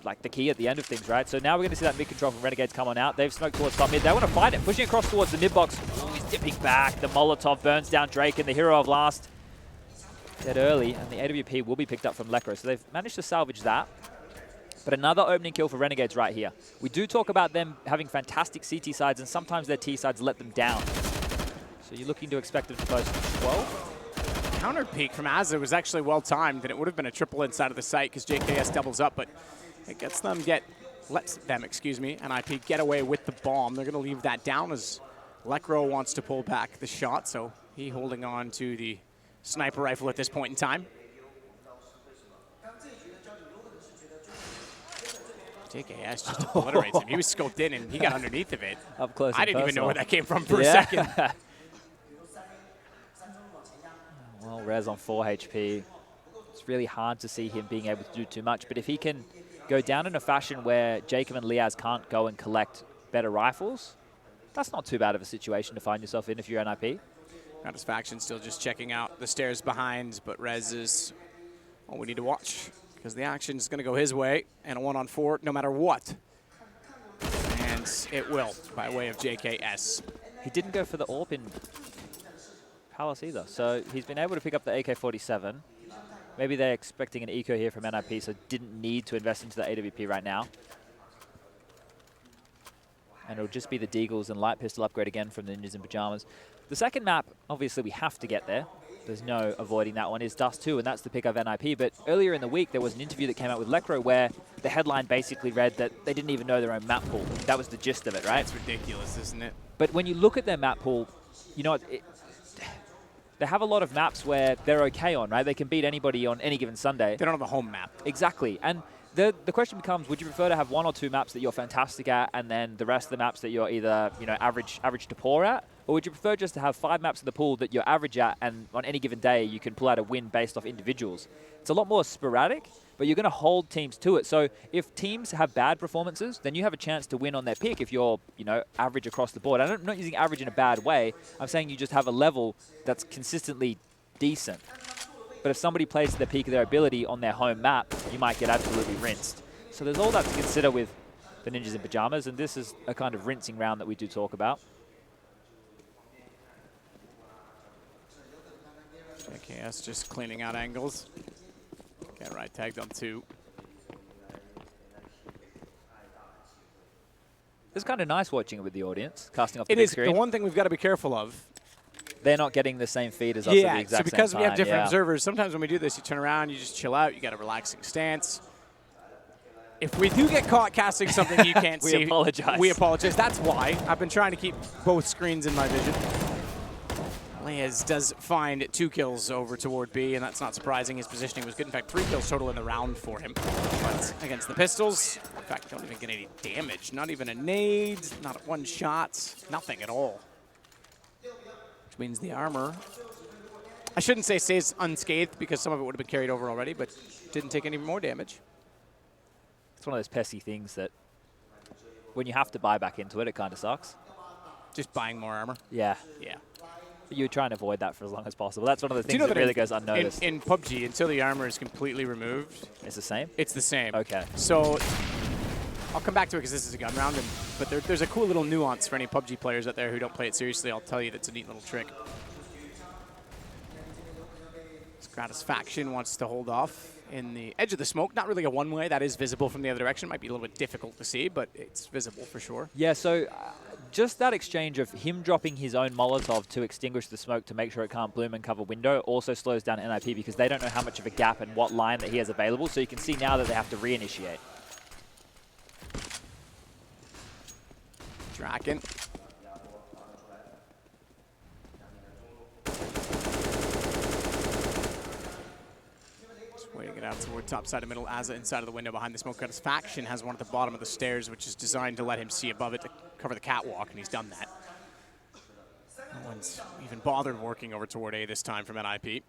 like the key at the end of things, right? So now we're going to see that mid control from Renegades come on out. They've smoked towards top mid. They want to fight it, pushing across towards the mid box. Ooh, he's dipping back. The Molotov burns down Drake, and the hero of last dead early, and the AWP will be picked up from Lekro. So they've managed to salvage that. But another opening kill for Renegades right here. We do talk about them having fantastic CT sides, and sometimes their T sides let them down. So you're looking to expect them to post 12. Counter peek from Azza was actually well timed, and it would have been a triple inside of the site because JKS doubles up, but it lets them, NiP get away with the bomb. They're going to leave that down as Lekro wants to pull back the shot, so he holding on to the sniper rifle at this point in time. JKS just obliterates him. He was scoped in, and he got underneath of it. Up close. I didn't even know where that came from for a second. Well, Rez on 4 HP. It's really hard to see him being able to do too much, but if he can go down in a fashion where Jacob and Liaz can't go and collect better rifles, that's not too bad of a situation to find yourself in if you're NiP. Gratisfaction still just checking out the stairs behind, but Rez is all we need to watch because the action is going to go his way, and a 1-on-4 no matter what. And it will by way of JKS. He didn't go for the AWP in Palace either, so he's been able to pick up the AK-47. Maybe they're expecting an eco here from NiP, so didn't need to invest into the AWP right now. And it'll just be the Deagles and light pistol upgrade again from the Ninjas in Pajamas. The second map, obviously we have to get there. There's no avoiding that one, is Dust 2, and that's the pick of NiP. But earlier in the week, there was an interview that came out with Lekro where the headline basically read that they didn't even know their own map pool. That was the gist of it, right? That's ridiculous, isn't it? But when you look at their map pool, you know, they have a lot of maps where they're okay on, right? They can beat anybody on any given Sunday. They don't have a home map. Exactly. And the question becomes, would you prefer to have 1 or 2 maps that you're fantastic at, and then the rest of the maps that you're either, you know, average to poor at? Or would you prefer just to have 5 maps in the pool that you're average at, and on any given day you can pull out a win based off individuals? It's a lot more sporadic, but you're going to hold teams to it. So if teams have bad performances, then you have a chance to win on their pick if you're, you know, average across the board. I'm not using average in a bad way. I'm saying you just have a level that's consistently decent. But if somebody plays to the peak of their ability on their home map, you might get absolutely rinsed. So there's all that to consider with the Ninjas in Pajamas, and this is a kind of rinsing round that we do talk about. JKS just cleaning out angles. Get right tagged on 2. It's kind of nice watching it with the audience, casting off the It big is screen. the one thing we've got to be careful of. They're not getting the same feed as us at the exact same time. So because we have different observers, sometimes when we do this, you turn around, you just chill out, you got a relaxing stance. If we do get caught casting something you can't see, apologize. We apologize. That's why. I've been trying to keep both screens in my vision. Liaz does find 2 kills over toward B, and that's not surprising. His positioning was good. In fact, 3 kills total in the round for him. But against the pistols, in fact, don't even get any damage. Not even a nade, not 1 shot, nothing at all. Which means the armor, I shouldn't say stays unscathed because some of it would have been carried over already, but didn't take any more damage. It's one of those pesky things that when you have to buy back into it, it kind of sucks. Just buying more armor? Yeah. Yeah. You try and avoid that for as long as possible. That's one of the things that really goes unnoticed. In PUBG, until the armor is completely removed, it's the same? It's the same. Okay. So I'll come back to it because this is a gun round, but there's a cool little nuance for any PUBG players out there who don't play it seriously. I'll tell you that's a neat little trick. Gratisfaction wants to hold off in the edge of the smoke. Not really a one-way. That is visible from the other direction. Might be a little bit difficult to see, but it's visible for sure. Yeah, so just that exchange of him dropping his own Molotov to extinguish the smoke to make sure it can't bloom and cover window also slows down NiP because they don't know how much of a gap and what line that he has available. So you can see now that they have to reinitiate. Draken. Just waiting it out toward top side of middle. Azza inside of the window behind the smoke. Faction has one at the bottom of the stairs, which is designed to let him see above it to cover the catwalk, and he's done that. No one's even bothered working over toward A this time from NiP.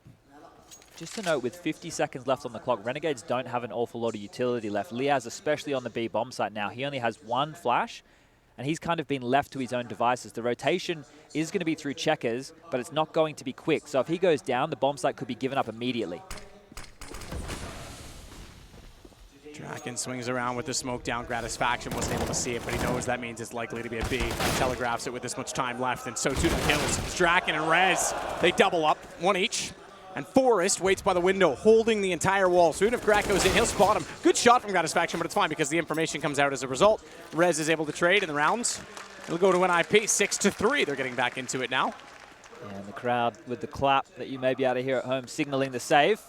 Just to note, with 50 seconds left on the clock, Renegades don't have an awful lot of utility left. Liaz, especially on the B bomb site now, he only has one flash, and he's kind of been left to his own devices. The rotation is going to be through checkers, but it's not going to be quick. So if he goes down, the bomb site could be given up immediately. Draken swings around with the smoke down. Gratisfaction wasn't able to see it, but he knows that means it's likely to be a B. He telegraphs it with this much time left, and so too the kills. It's Draken and Rez. They double up, one each. And Forrest waits by the window, holding the entire wall. So even if Crack goes in, he'll spot him. Good shot from Gratisfaction, but it's fine because the information comes out as a result. Rez is able to trade in the rounds. It'll go to NiP, 6-3. They're getting back into it now. And the crowd with the clap that you may be able to hear at home signaling the save.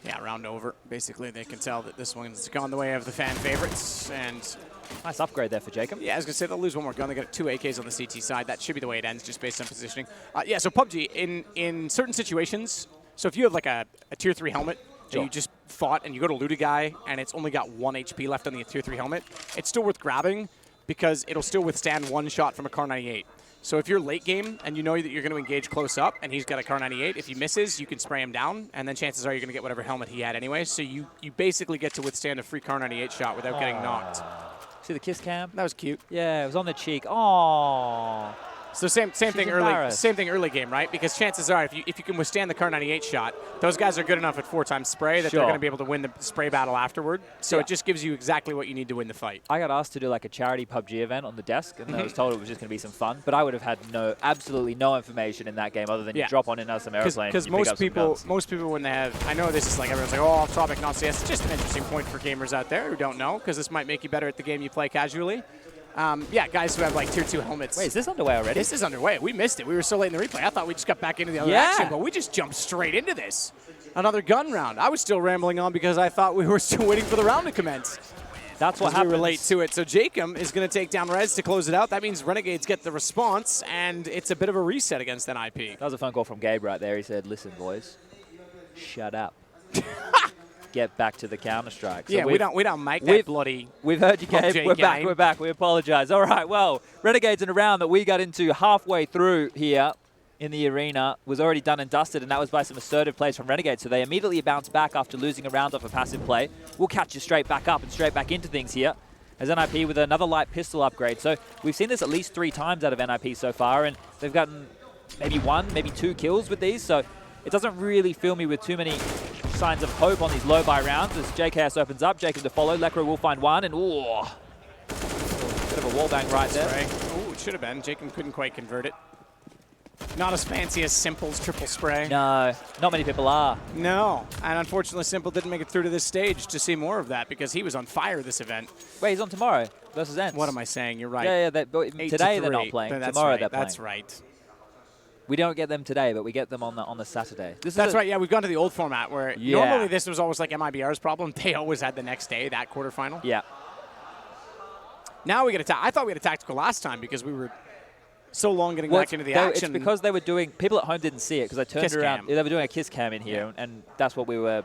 Yeah, round over. Basically, they can tell that this one's gone the way of the fan favorites. And nice upgrade there for Jacob. yeah, I was going to say they'll lose one more gun. They got 2 AKs on the CT side. That should be the way it ends, just based on positioning. Yeah, so PUBG, in certain situations, so if you have like a tier 3 helmet that you just fought and you go to loot a guy and it's only got 1 HP left on the tier 3 helmet, it's still worth grabbing because it'll still withstand 1 shot from a Kar 98. So if you're late game and you know that you're going to engage close up and he's got a Kar 98, if he misses, you can spray him down, and then chances are you're going to get whatever helmet he had anyway. So you basically get to withstand a free Kar 98 shot without getting knocked. See the kiss cam? That was cute. Yeah, it was on the cheek. Oh. So same thing early game, right? Because chances are if you can withstand the Kar 98 shot, those guys are good enough at 4 times spray that they're going to be able to win the spray battle afterward. So it just gives you exactly what you need to win the fight. I got asked to do like a charity PUBG event on the desk, and I was told it was just going to be some fun, but I would have had absolutely no information in that game other than you drop on in some airplane. Because most people when they have, I know this is like everyone's like, oh, off topic, not CS. It's just an interesting point for gamers out there who don't know, because this might make you better at the game you play casually. Yeah, guys who have like tier 2 helmets. Wait, is this underway already? This is underway. We missed it. We were so late in the replay. I thought we just got back into the other action, but we just jumped straight into this. Another gun round. I was still rambling on because I thought we were still waiting for the round to commence. That's what happens. We were late to it. So Jacob is going to take down Rez to close it out. That means Renegades get the response, and it's a bit of a reset against NiP. That was a phone call from Gabe right there. He said, listen, boys, shut up. Get back to the Counter-Strike. So yeah, we don't make that bloody. We've heard you, Gabe. We're back. We apologize. All right, well, Renegades in a round that we got into halfway through here in the arena was already done and dusted, and that was by some assertive plays from Renegades. So they immediately bounced back after losing a round off a passive play. We'll catch you straight back up and straight back into things here as NiP with another light pistol upgrade. So we've seen this at least 3 times out of NiP so far, and they've gotten maybe 1, maybe 2 kills with these. So it doesn't really fill me with too many signs of hope on these low buy rounds as JKS opens up. Jacob to follow. Lekro will find one, and bit of a wall bang right there. Oh, it should have been. Jacob couldn't quite convert it. Not as fancy as Simple's triple spray. No, not many people are. No, and unfortunately Simple didn't make it through to this stage to see more of that because he was on fire this event. Wait, he's on tomorrow versus Ents. What am I saying? You're right. Yeah, today they're not playing. Tomorrow they're playing. That's right. We don't get them today, but we get them on the Saturday. That's right, yeah, we've gone to the old format where normally this was always like MIBR's problem. They always had the next day, that quarterfinal. Yeah. Now we get I thought we had a tactical last time because we were so long getting back into the action. It's because they were doing, people at home didn't see it because I turned around. They were doing a kiss cam in here, and that's what we were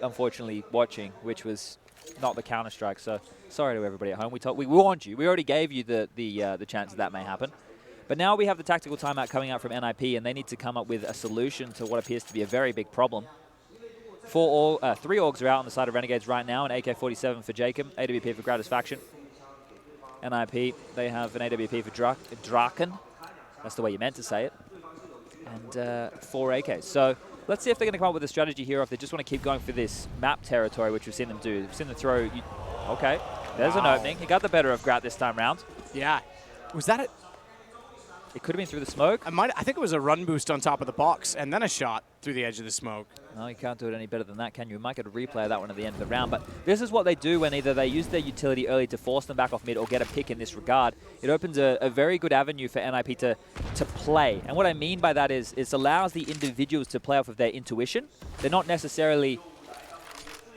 unfortunately watching, which was not the Counter-Strike. So sorry to everybody at home. We warned you. We already gave you the chance that may happen. But now we have the tactical timeout coming out from NiP, and they need to come up with a solution to what appears to be a very big problem. 3 orgs are out on the side of Renegades right now, an AK-47 for Jacob, AWP for Gratisfaction. NiP, they have an AWP for Draken. That's the way you meant to say it. And 4 AKs. So let's see if they're going to come up with a strategy here, or if they just want to keep going for this map territory, which we've seen them do. We've seen them throw... Okay, there's an opening. He got the better of Grat this time round. Yeah. Was that it? It could have been through the smoke. I think it was a run boost on top of the box and then a shot through the edge of the smoke. No, you can't do it any better than that, can you? You might get a replay of that one at the end of the round. But this is what they do when either they use their utility early to force them back off mid or get a pick in this regard. It opens a very good avenue for NiP to play. And what I mean by that is it allows the individuals to play off of their intuition. They're not necessarily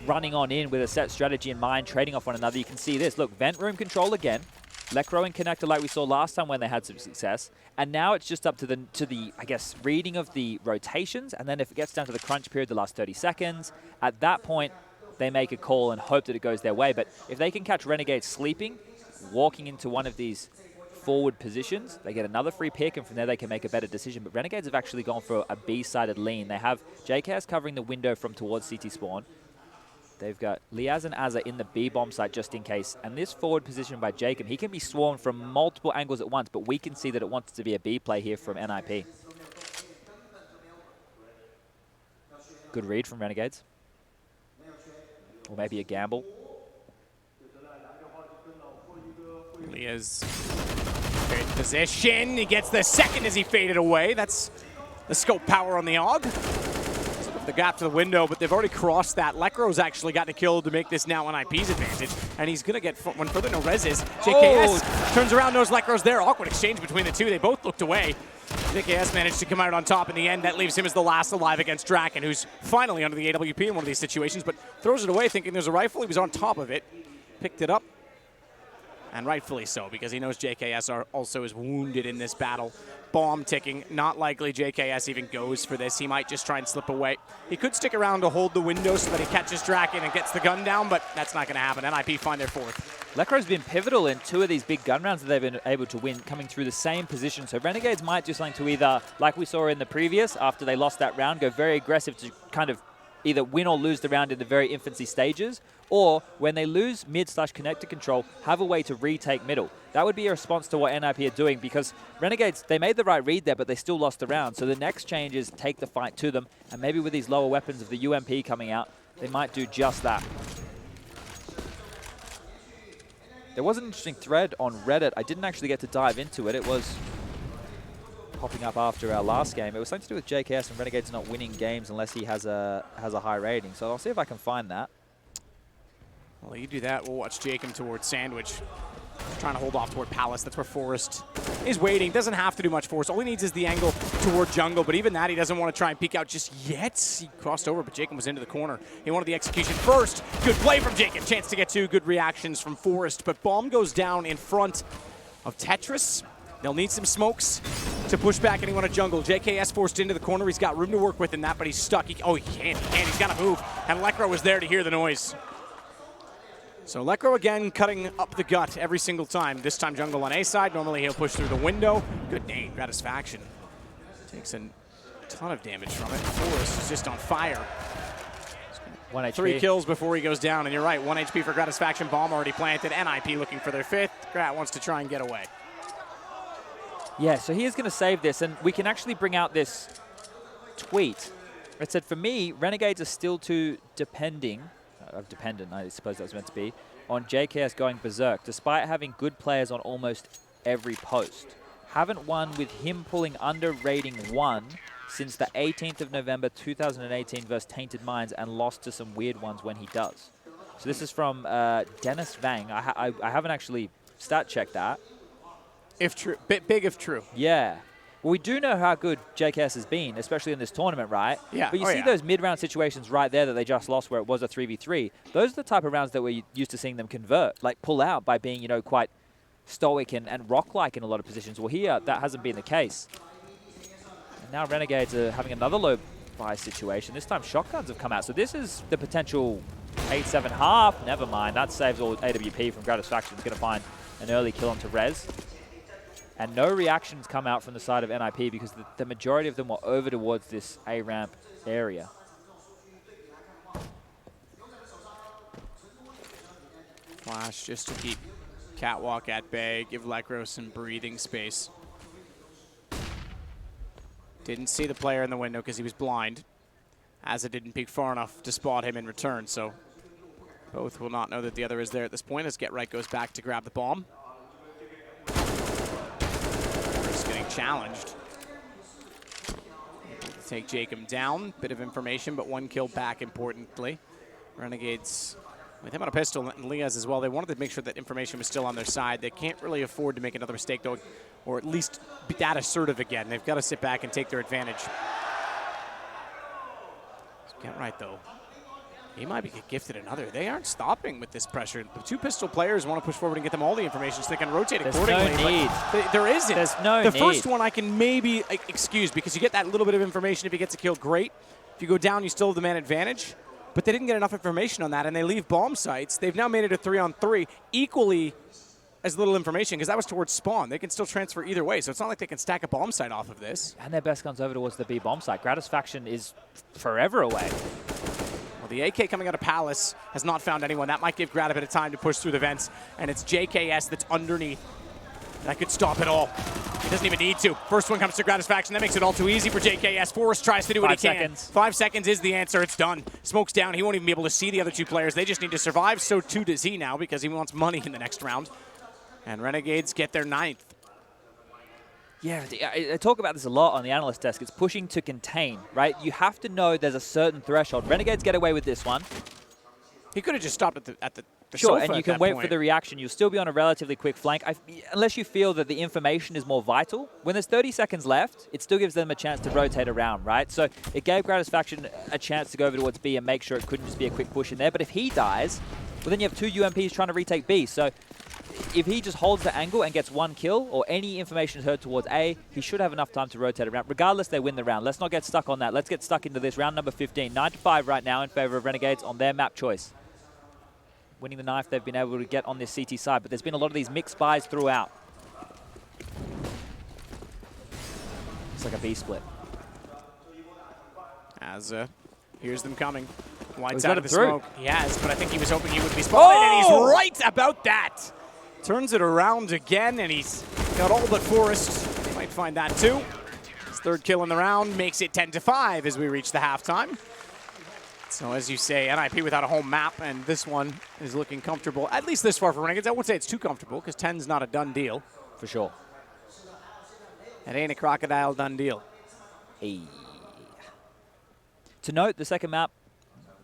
running on in with a set strategy in mind, trading off one another. You can see this. Look, vent room control again. Lecro and Connector like we saw last time when they had some success. And now it's just up to the I guess, reading of the rotations. And then if it gets down to the crunch period, the last 30 seconds, at that point, they make a call and hope that it goes their way. But if they can catch Renegades sleeping, walking into one of these forward positions, they get another free pick, and from there they can make a better decision. But Renegades have actually gone for a B-sided lean. They have JKS covering the window from towards CT spawn. They've got Liaz and Azza in the B-bomb site just in case. And this forward position by Jacob, he can be swarmed from multiple angles at once, but we can see that it wants to be a B play here from NiP. Good read from Renegades. Or maybe a gamble. Liaz in position. He gets the second as he faded away. That's the scope power on the AUG. The gap to the window, but they've already crossed that. Lecro's actually gotten a kill to make this now NiP's advantage, and he's going to get one further. No reses. JKS turns around, knows Lecro's there. Awkward exchange between the two. They both looked away. JKS managed to come out on top in the end. That leaves him as the last alive against Draken, who's finally under the AWP in one of these situations, but throws it away thinking there's a rifle. He was on top of it, picked it up, and rightfully so, because he knows JKS also is wounded in this battle. Bomb ticking. Not likely JKS even goes for this. He might just try and slip away. He could stick around to hold the window so that he catches Draken and gets the gun down, but that's not going to happen. NiP find their fourth. Lecro's been pivotal in 2 of these big gun rounds that they've been able to win, coming through the same position. So Renegades might do something to either, like we saw in the previous, after they lost that round, go very aggressive to kind of either win or lose the round in the very infancy stages, or when they lose mid/connector control, have a way to retake middle. That would be a response to what NiP are doing, because Renegades, they made the right read there, but they still lost the round. So the next change is take the fight to them, and maybe with these lower weapons of the UMP coming out, they might do just that. There was an interesting thread on Reddit. I didn't actually get to dive into it. It was popping up after our last game. It was something to do with JKS and Renegades not winning games unless he has a high rating. So I'll see if I can find that. Well, you do that. We'll watch Jacob towards Sandwich. Trying to hold off toward Palace. That's where Forrest is waiting. Doesn't have to do much Forrest. All he needs is the angle toward jungle, but even that he doesn't want to try and peek out just yet. He crossed over, but Jacob was into the corner. He wanted the execution first. Good play from Jacob. Chance to get 2. Good reactions from Forrest, but bomb goes down in front of Tetris. They'll need some smokes to push back anyone at jungle. JKS forced into the corner. He's got room to work with in that, but he's stuck. He can't. He's got to move, and Lecro was there to hear the noise. So Lecro again cutting up the gut every single time. This time jungle on A side. Normally he'll push through the window. Good name, Gratisfaction. Takes a ton of damage from it. Forrest is just on fire. 1 HP. 3 kills before he goes down, and you're right, 1 HP for Gratisfaction. Bomb already planted. NiP looking for their 5th. Grat wants to try and get away. Yeah, so he is going to save this, and we can actually bring out this tweet. It said, for me, Renegades are still too dependent, I suppose that was meant to be, on JKS going berserk, despite having good players on almost every post. Haven't won with him pulling under rating 1 since the 18th of November 2018 versus Tainted Minds, and lost to some weird ones when he does. So this is from Dennis Vang. I haven't actually stat checked that. If true, big if true. Yeah. Well, we do know how good JKS has been, especially in this tournament, right? Yeah. But you see those mid-round situations right there that they just lost where it was a 3v3. Those are the type of rounds that we're used to seeing them convert, like pull out by being, quite stoic and rock-like in a lot of positions. Well, here, that hasn't been the case. And now Renegades are having another low-buy situation. This time, shotguns have come out. So this is the potential 8-7 half. Never mind. That saves all AWP from Gratisfaction. It's going to find an early kill onto Rez. And no reactions come out from the side of NiP because the majority of them were over towards this A-ramp area. Flash just to keep Catwalk at bay, give Lecro some breathing space. Didn't see the player in the window because he was blind, as it didn't peek far enough to spot him in return. So both will not know that the other is there at this point as Get Right goes back to grab the bomb. Challenged. Able to take Jacob down. Bit of information, but 1 kill back importantly. Renegades with him on a pistol and Liaz as well. They wanted to make sure that information was still on their side. They can't really afford to make another mistake though, or at least be that assertive again. They've got to sit back and take their advantage. Get Right though. He might be gifted another. They aren't stopping with this pressure. The two pistol players want to push forward and get them all the information so they can rotate accordingly. There's no need. There isn't. There's no The need. first one I can maybe excuse because you get that little bit of information if he gets a kill, great. If you go down, you still have the man advantage. But they didn't get enough information on that, and they leave bomb sites. They've now made it a 3-on-3, equally as little information, because that was towards spawn. They can still transfer either way, so it's not like they can stack a bomb site off of this. And their best guns over towards the B bomb site. Gratisfaction is forever away. Well, the AK coming out of Palace has not found anyone. That might give Grad a bit of time to push through the vents, and it's JKS that's underneath. That could stop it all. He doesn't even need to. First one comes to Gratisfaction. That makes it all too easy for JKS. Forrest tries to do what he can. 5 seconds. 5 seconds is the answer. It's done. Smoke's down. He won't even be able to see the other two players. They just need to survive. So too does he now because he wants money in the next round. And Renegades get their 9th. Yeah, I talk about this a lot on the analyst desk. It's pushing to contain, right? You have to know there's a certain threshold. Renegades get away with this one. He could have just stopped at the Sure, sofa and you at can that wait point. for the reaction. You'll still be on a relatively quick flank, unless you feel that the information is more vital. When there's 30 seconds left, it still gives them a chance to rotate around, right? So it gave Gratisfaction a chance to go over towards B and make sure it couldn't just be a quick push in there. But if he dies, well, then you have 2 UMPs trying to retake B. So if he just holds the angle and gets 1 kill, or any information is heard towards A, he should have enough time to rotate around. Regardless, they win the round. Let's not get stuck on that. Let's get stuck into this round number 15. 9-5 right now in favor of Renegades on their map choice. Winning the knife, they've been able to get on this CT side, but there's been a lot of these mixed buys throughout. It's like a B split. As here's them coming. White's he's out got of him the through. smoke. He has, but I think he was hoping he would be spotted, and he's right about that. Turns it around again, and he's got all but Forrest. He might find that too. His 3rd kill in the round makes it 10-5 as we reach the halftime. So as you say, NiP without a home map, and this one is looking comfortable, at least this far for Renegades. I won't say it's too comfortable, because 10's not a done deal. For sure. It ain't a crocodile done deal. Hey. To note, the second map,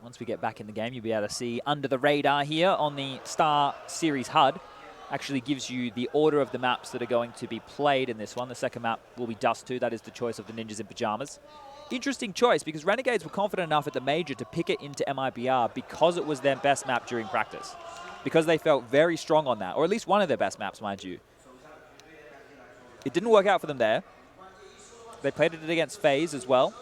once we get back in the game, you'll be able to see under the radar here on the StarSeries HUD. Actually gives you the order of the maps that are going to be played in this one. The second map will be Dust 2. That is the choice of the Ninjas in Pajamas. Interesting choice, because Renegades were confident enough at the Major to pick it into MIBR because it was their best map during practice. Because they felt very strong on that, or at least one of their best maps, mind you. It didn't work out for them there. They played it against FaZe as well.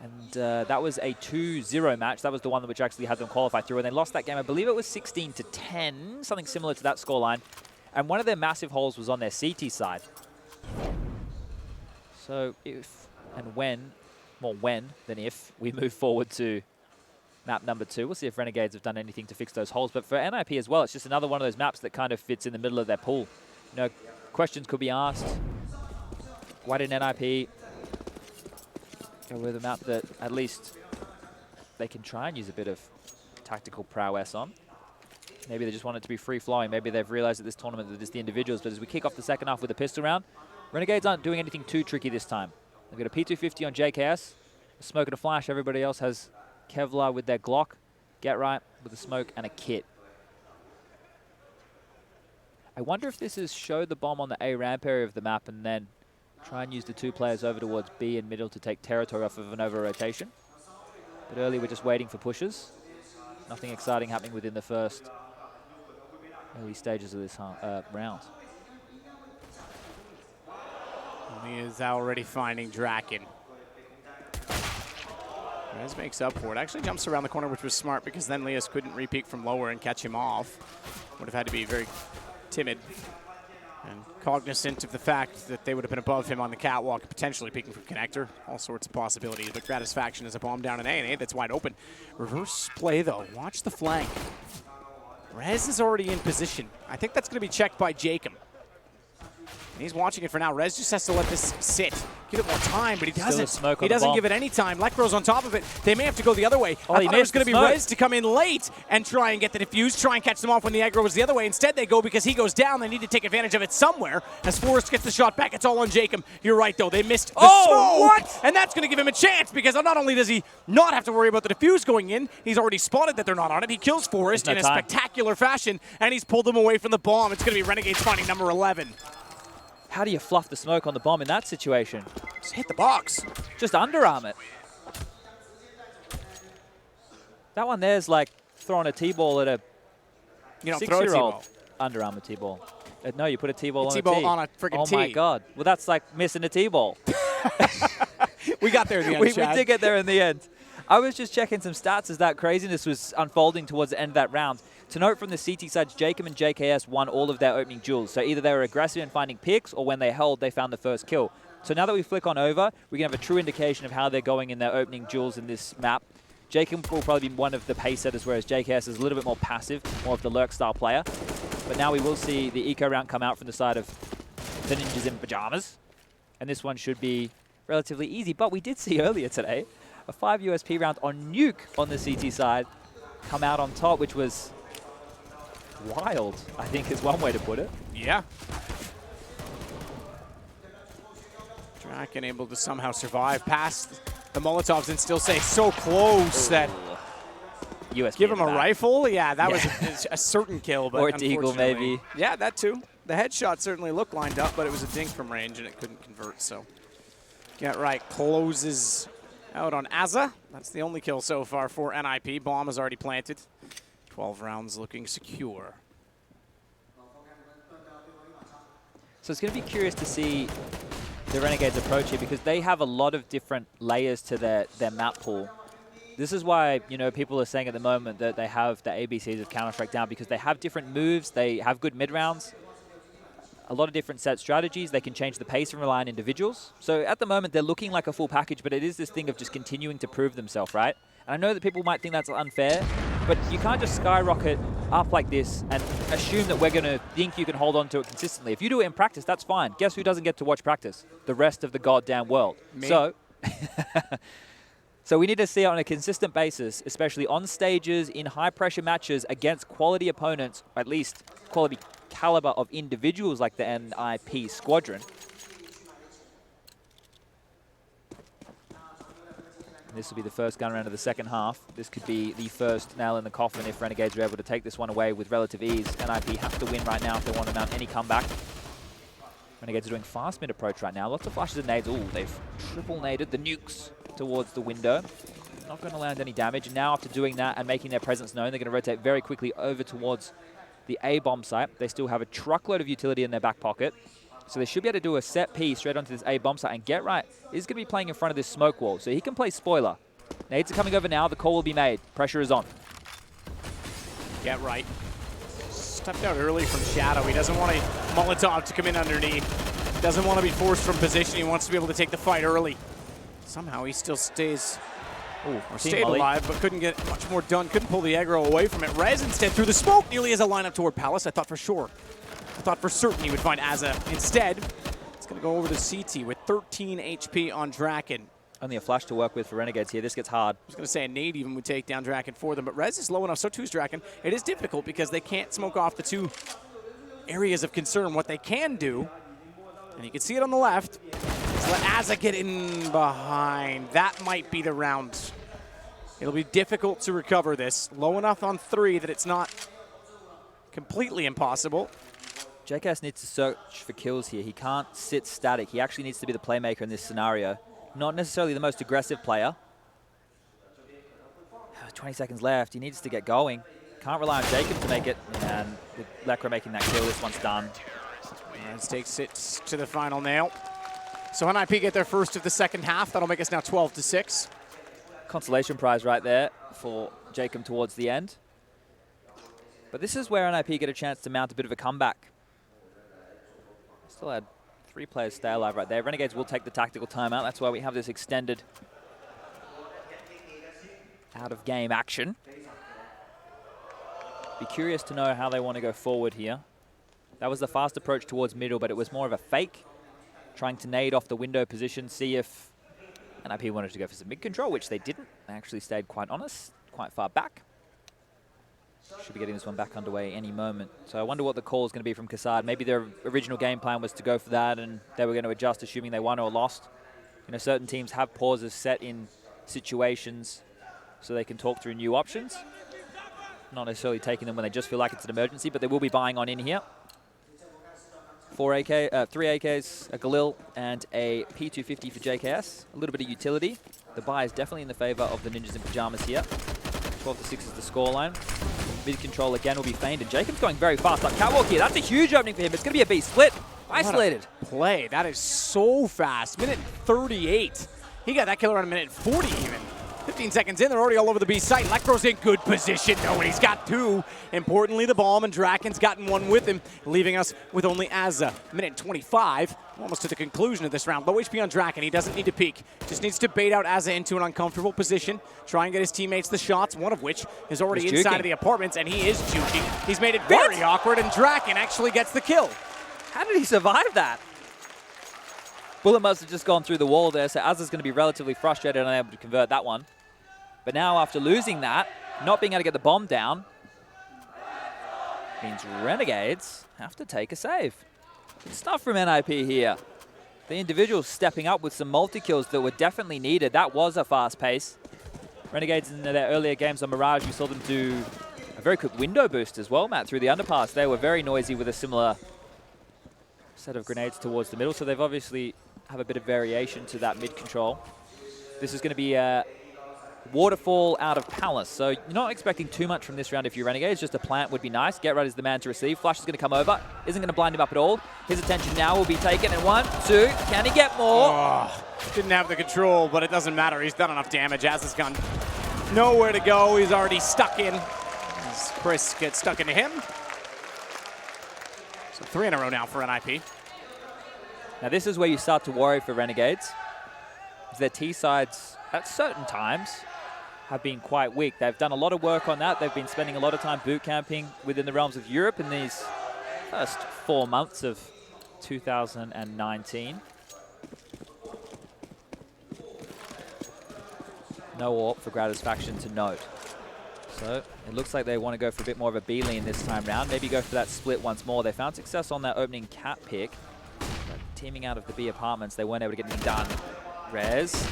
And that was a 2-0 match. That was the one which actually had them qualify through. And they lost that game. I believe it was 16-10, something similar to that scoreline. And one of their massive holes was on their CT side. So if and when, more when than if, we move forward to map number 2. We'll see if Renegades have done anything to fix those holes. But for NiP as well, it's just another one of those maps that kind of fits in the middle of their pool. You know, questions could be asked. Why didn't NiP go with a map that at least they can try and use a bit of tactical prowess on? Maybe they just want it to be free-flowing. Maybe they've realized at this tournament that it's the individuals. But as we kick off the second half with a pistol round, Renegades aren't doing anything too tricky this time. They've got a P250 on JKS, a smoke and a flash. Everybody else has Kevlar with their Glock, Get Right with a smoke and a kit. I wonder if this is show the bomb on the A ramp area of the map and then try and use the 2 players over towards B and middle to take territory off of an over-rotation. But early we're just waiting for pushes. Nothing exciting happening within the first early stages of this round. He is already finding Draken. Rez makes up for it. Actually jumps around the corner, which was smart because then Lias couldn't re-peek from lower and catch him off. Would have had to be very timid and cognizant of the fact that they would have been above him on the catwalk, potentially peeking from connector. All sorts of possibilities, but Gratisfaction is a bomb down in A, and A that's wide open. Reverse play, though. Watch the flank. Rez is already in position. I think that's going to be checked by Jacob. He's watching it for now. Rez just has to let this sit. Give it more time, but he doesn't. He doesn't give it any time. Lekro's on top of it. They may have to go the other way. Oh, I thought it was going to be Rez to come in late and try and get the defuse, try and catch them off when the aggro was the other way. Instead, they go because he goes down. They need to take advantage of it somewhere. As Forrest gets the shot back, it's all on Jacob. You're right, though. They missed the smoke. What? And that's going to give him a chance because not only does he not have to worry about the defuse going in, he's already spotted that they're not on it. He kills Forrest in a spectacular fashion, and he's pulled them away from the bomb. It's going to be Renegades finding number 11. How do you fluff the smoke on the bomb in that situation? Just hit the box. Just underarm it. That one there's like throwing a T-ball at a You don't throw a 6-year-old. T-ball. Under Armour T-ball. No, you put a T-ball on a T-ball tee. on a friggin' tee. Oh my God. Well, that's like missing a T-ball. We got there in the end, we Chad. did get there in the end. I was just checking some stats as that craziness was unfolding towards the end of that round. To note from the CT sides, Jacob and JKS won all of their opening duels. So either they were aggressive in finding picks, or when they held, they found the first kill. So now that we flick on over, we can have a true indication of how they're going in their opening duels in this map. Jacob will probably be one of the pace setters, whereas JKS is a little bit more passive, more of the lurk style player. But now we will see the eco round come out from the side of the Ninjas in Pajamas. And this one should be relatively easy. But we did see earlier today a 5 USP round on Nuke on the CT side come out on top, which was wild, I think is one way to put it. Yeah. Draken able to somehow survive past the Molotovs and still say so close that USP give him a back. rifle. Yeah, that was a certain kill. But Or a deagle, unfortunately- maybe. Yeah, that too. The headshot certainly looked lined up, but it was a dink from range and it couldn't convert. So Get Right closes out on Azza. That's the only kill so far for NiP. Bomb is already planted. 12 rounds looking secure. So it's going to be curious to see the Renegades approach here because they have a lot of different layers to their map pool. This is why, you know, people are saying at the moment that they have the ABCs of Counter-Strike down because they have different moves, they have good mid-rounds, a lot of different set strategies. They can change the pace and rely on individuals. So at the moment, they're looking like a full package, but it is this thing of just continuing to prove themselves, right? And I know that people might think that's unfair, but you can't just skyrocket up like this and assume that we're going to think you can hold on to it consistently. If you do it in practice, that's fine. Guess who doesn't get to watch practice? The rest of the goddamn world. Me. So we need to see it on a consistent basis, especially on stages, in high-pressure matches against quality opponents, at least quality caliber of individuals like the NiP squadron. This will be the first gun round of the second half. This could be the first nail in the coffin if Renegades are able to take this one away with relative ease. NiP have to win right now if they want to mount any comeback. Renegades are doing fast mid approach right now. Lots of flashes and nades. Ooh, they've triple naded the nukes towards the window. Not going to land any damage. And now after doing that and making their presence known, they're going to rotate very quickly over towards the A-bomb site. They still have a truckload of utility in their back pocket. So they should be able to do a set piece straight onto this A-bomb site. And Get Right is going to be playing in front of this smoke wall. So he can play spoiler. Nades are coming over now. The call will be made. Pressure is on. Get Right. Stepped out early from Shadow. He doesn't want a Molotov to come in underneath. Doesn't want to be forced from position. He wants to be able to take the fight early. Somehow he still stays, or stayed alive, but couldn't get much more done. Couldn't pull the aggro away from it. Rez instead through the smoke nearly has a lineup toward Palace. I thought for certain he would find Azza. Instead, it's going to go over to CT with 13 HP on Draken. Only a flash to work with for Renegades here. This gets hard. I was going to say a nade even would take down Draken for them, but Rez is low enough, so too is Draken. It is difficult because they can't smoke off the two areas of concern. What they can do, and you can see it on the left, is let Azza get in behind. That might be the round. It'll be difficult to recover this. Low enough on 3 that it's not completely impossible. JKS needs to search for kills here. He can't sit static. He actually needs to be the playmaker in this scenario. Not necessarily the most aggressive player. 20 seconds left. He needs to get going. Can't rely on Jacob to make it. And with Lekra making that kill, this one's done. Rez takes it to the final nail. So NiP get their first of the second half. That'll make us now 12-6. Consolation prize right there for Jacob towards the end. But this is where NiP get a chance to mount a bit of a comeback. Still had 3 players stay alive right there. Renegades will take the tactical timeout. That's why we have this extended out-of-game action. Be curious to know how they want to go forward here. That was the fast approach towards middle, but it was more of a fake. Trying to nade off the window position, see if NiP wanted to go for some mid-control, which they didn't. They actually stayed quite honest, quite far back. Should be getting this one back underway any moment. So I wonder what the call is going to be from Kassad. Maybe their original game plan was to go for that and they were going to adjust assuming they won or lost. You know, certain teams have pauses set in situations so they can talk through new options. Not necessarily taking them when they just feel like it's an emergency, but they will be buying on in here. 3 AKs, a Galil, and a P250 for JKS. A little bit of utility. The buy is definitely in the favor of the Ninjas in Pajamas here. 12-6 is the scoreline. Mid control again will be feigned, and Jacob's going very fast up catwalk here. That's a huge opening for him. It's going to be a B split. Isolated. Play. That is so fast. Minute 38. He got that kill around a minute 40 even. 15 seconds in, they're already all over the B site. Electro's in good position, though, and he's got 2. Importantly, the bomb, and Draken's gotten 1 with him, leaving us with only Azza. Minute 25, almost to the conclusion of this round. Low HP on Draken, he doesn't need to peek. Just needs to bait out Azza into an uncomfortable position, try and get his teammates the shots, one of which is already inside of the apartments, and he is juking. He's made it very awkward, and Draken actually gets the kill. How did he survive that? Bullet must have just gone through the wall there, so Azza's going to be relatively frustrated and unable to convert that one. But now after losing that, not being able to get the bomb down, means Renegades have to take a save. Good stuff from NiP here. The individuals stepping up with some multi-kills that were definitely needed. That was a fast pace. Renegades in their earlier games on Mirage, we saw them do a very quick window boost as well, Matt, through the underpass. They were very noisy with a similar set of grenades towards the middle, so they've obviously have a bit of variation to that mid control. This is going to be a waterfall out of Palace, so you're not expecting too much from this round if you're Renegades. Just a plant would be nice. Get right is the man to receive. Flash is going to come over. Isn't going to blind him up at all. His attention now will be taken, and 1, 2. Can he get more? Oh, didn't have the control, but it doesn't matter. He's done enough damage. Az has gone nowhere to go. He's already stuck in. As Chris gets stuck into him. So 3 in a row now for NiP. Now this is where you start to worry for Renegades. Their T-sides at certain times have been quite weak. They've done a lot of work on that. They've been spending a lot of time boot camping within the realms of Europe in these first 4 months of 2019. No AWP for Gratisfaction to note. So it looks like they want to go for a bit more of a B lean this time round. Maybe go for that split once more. They found success on that opening cat pick. But teaming out of the B apartments, they weren't able to get anything done. Rez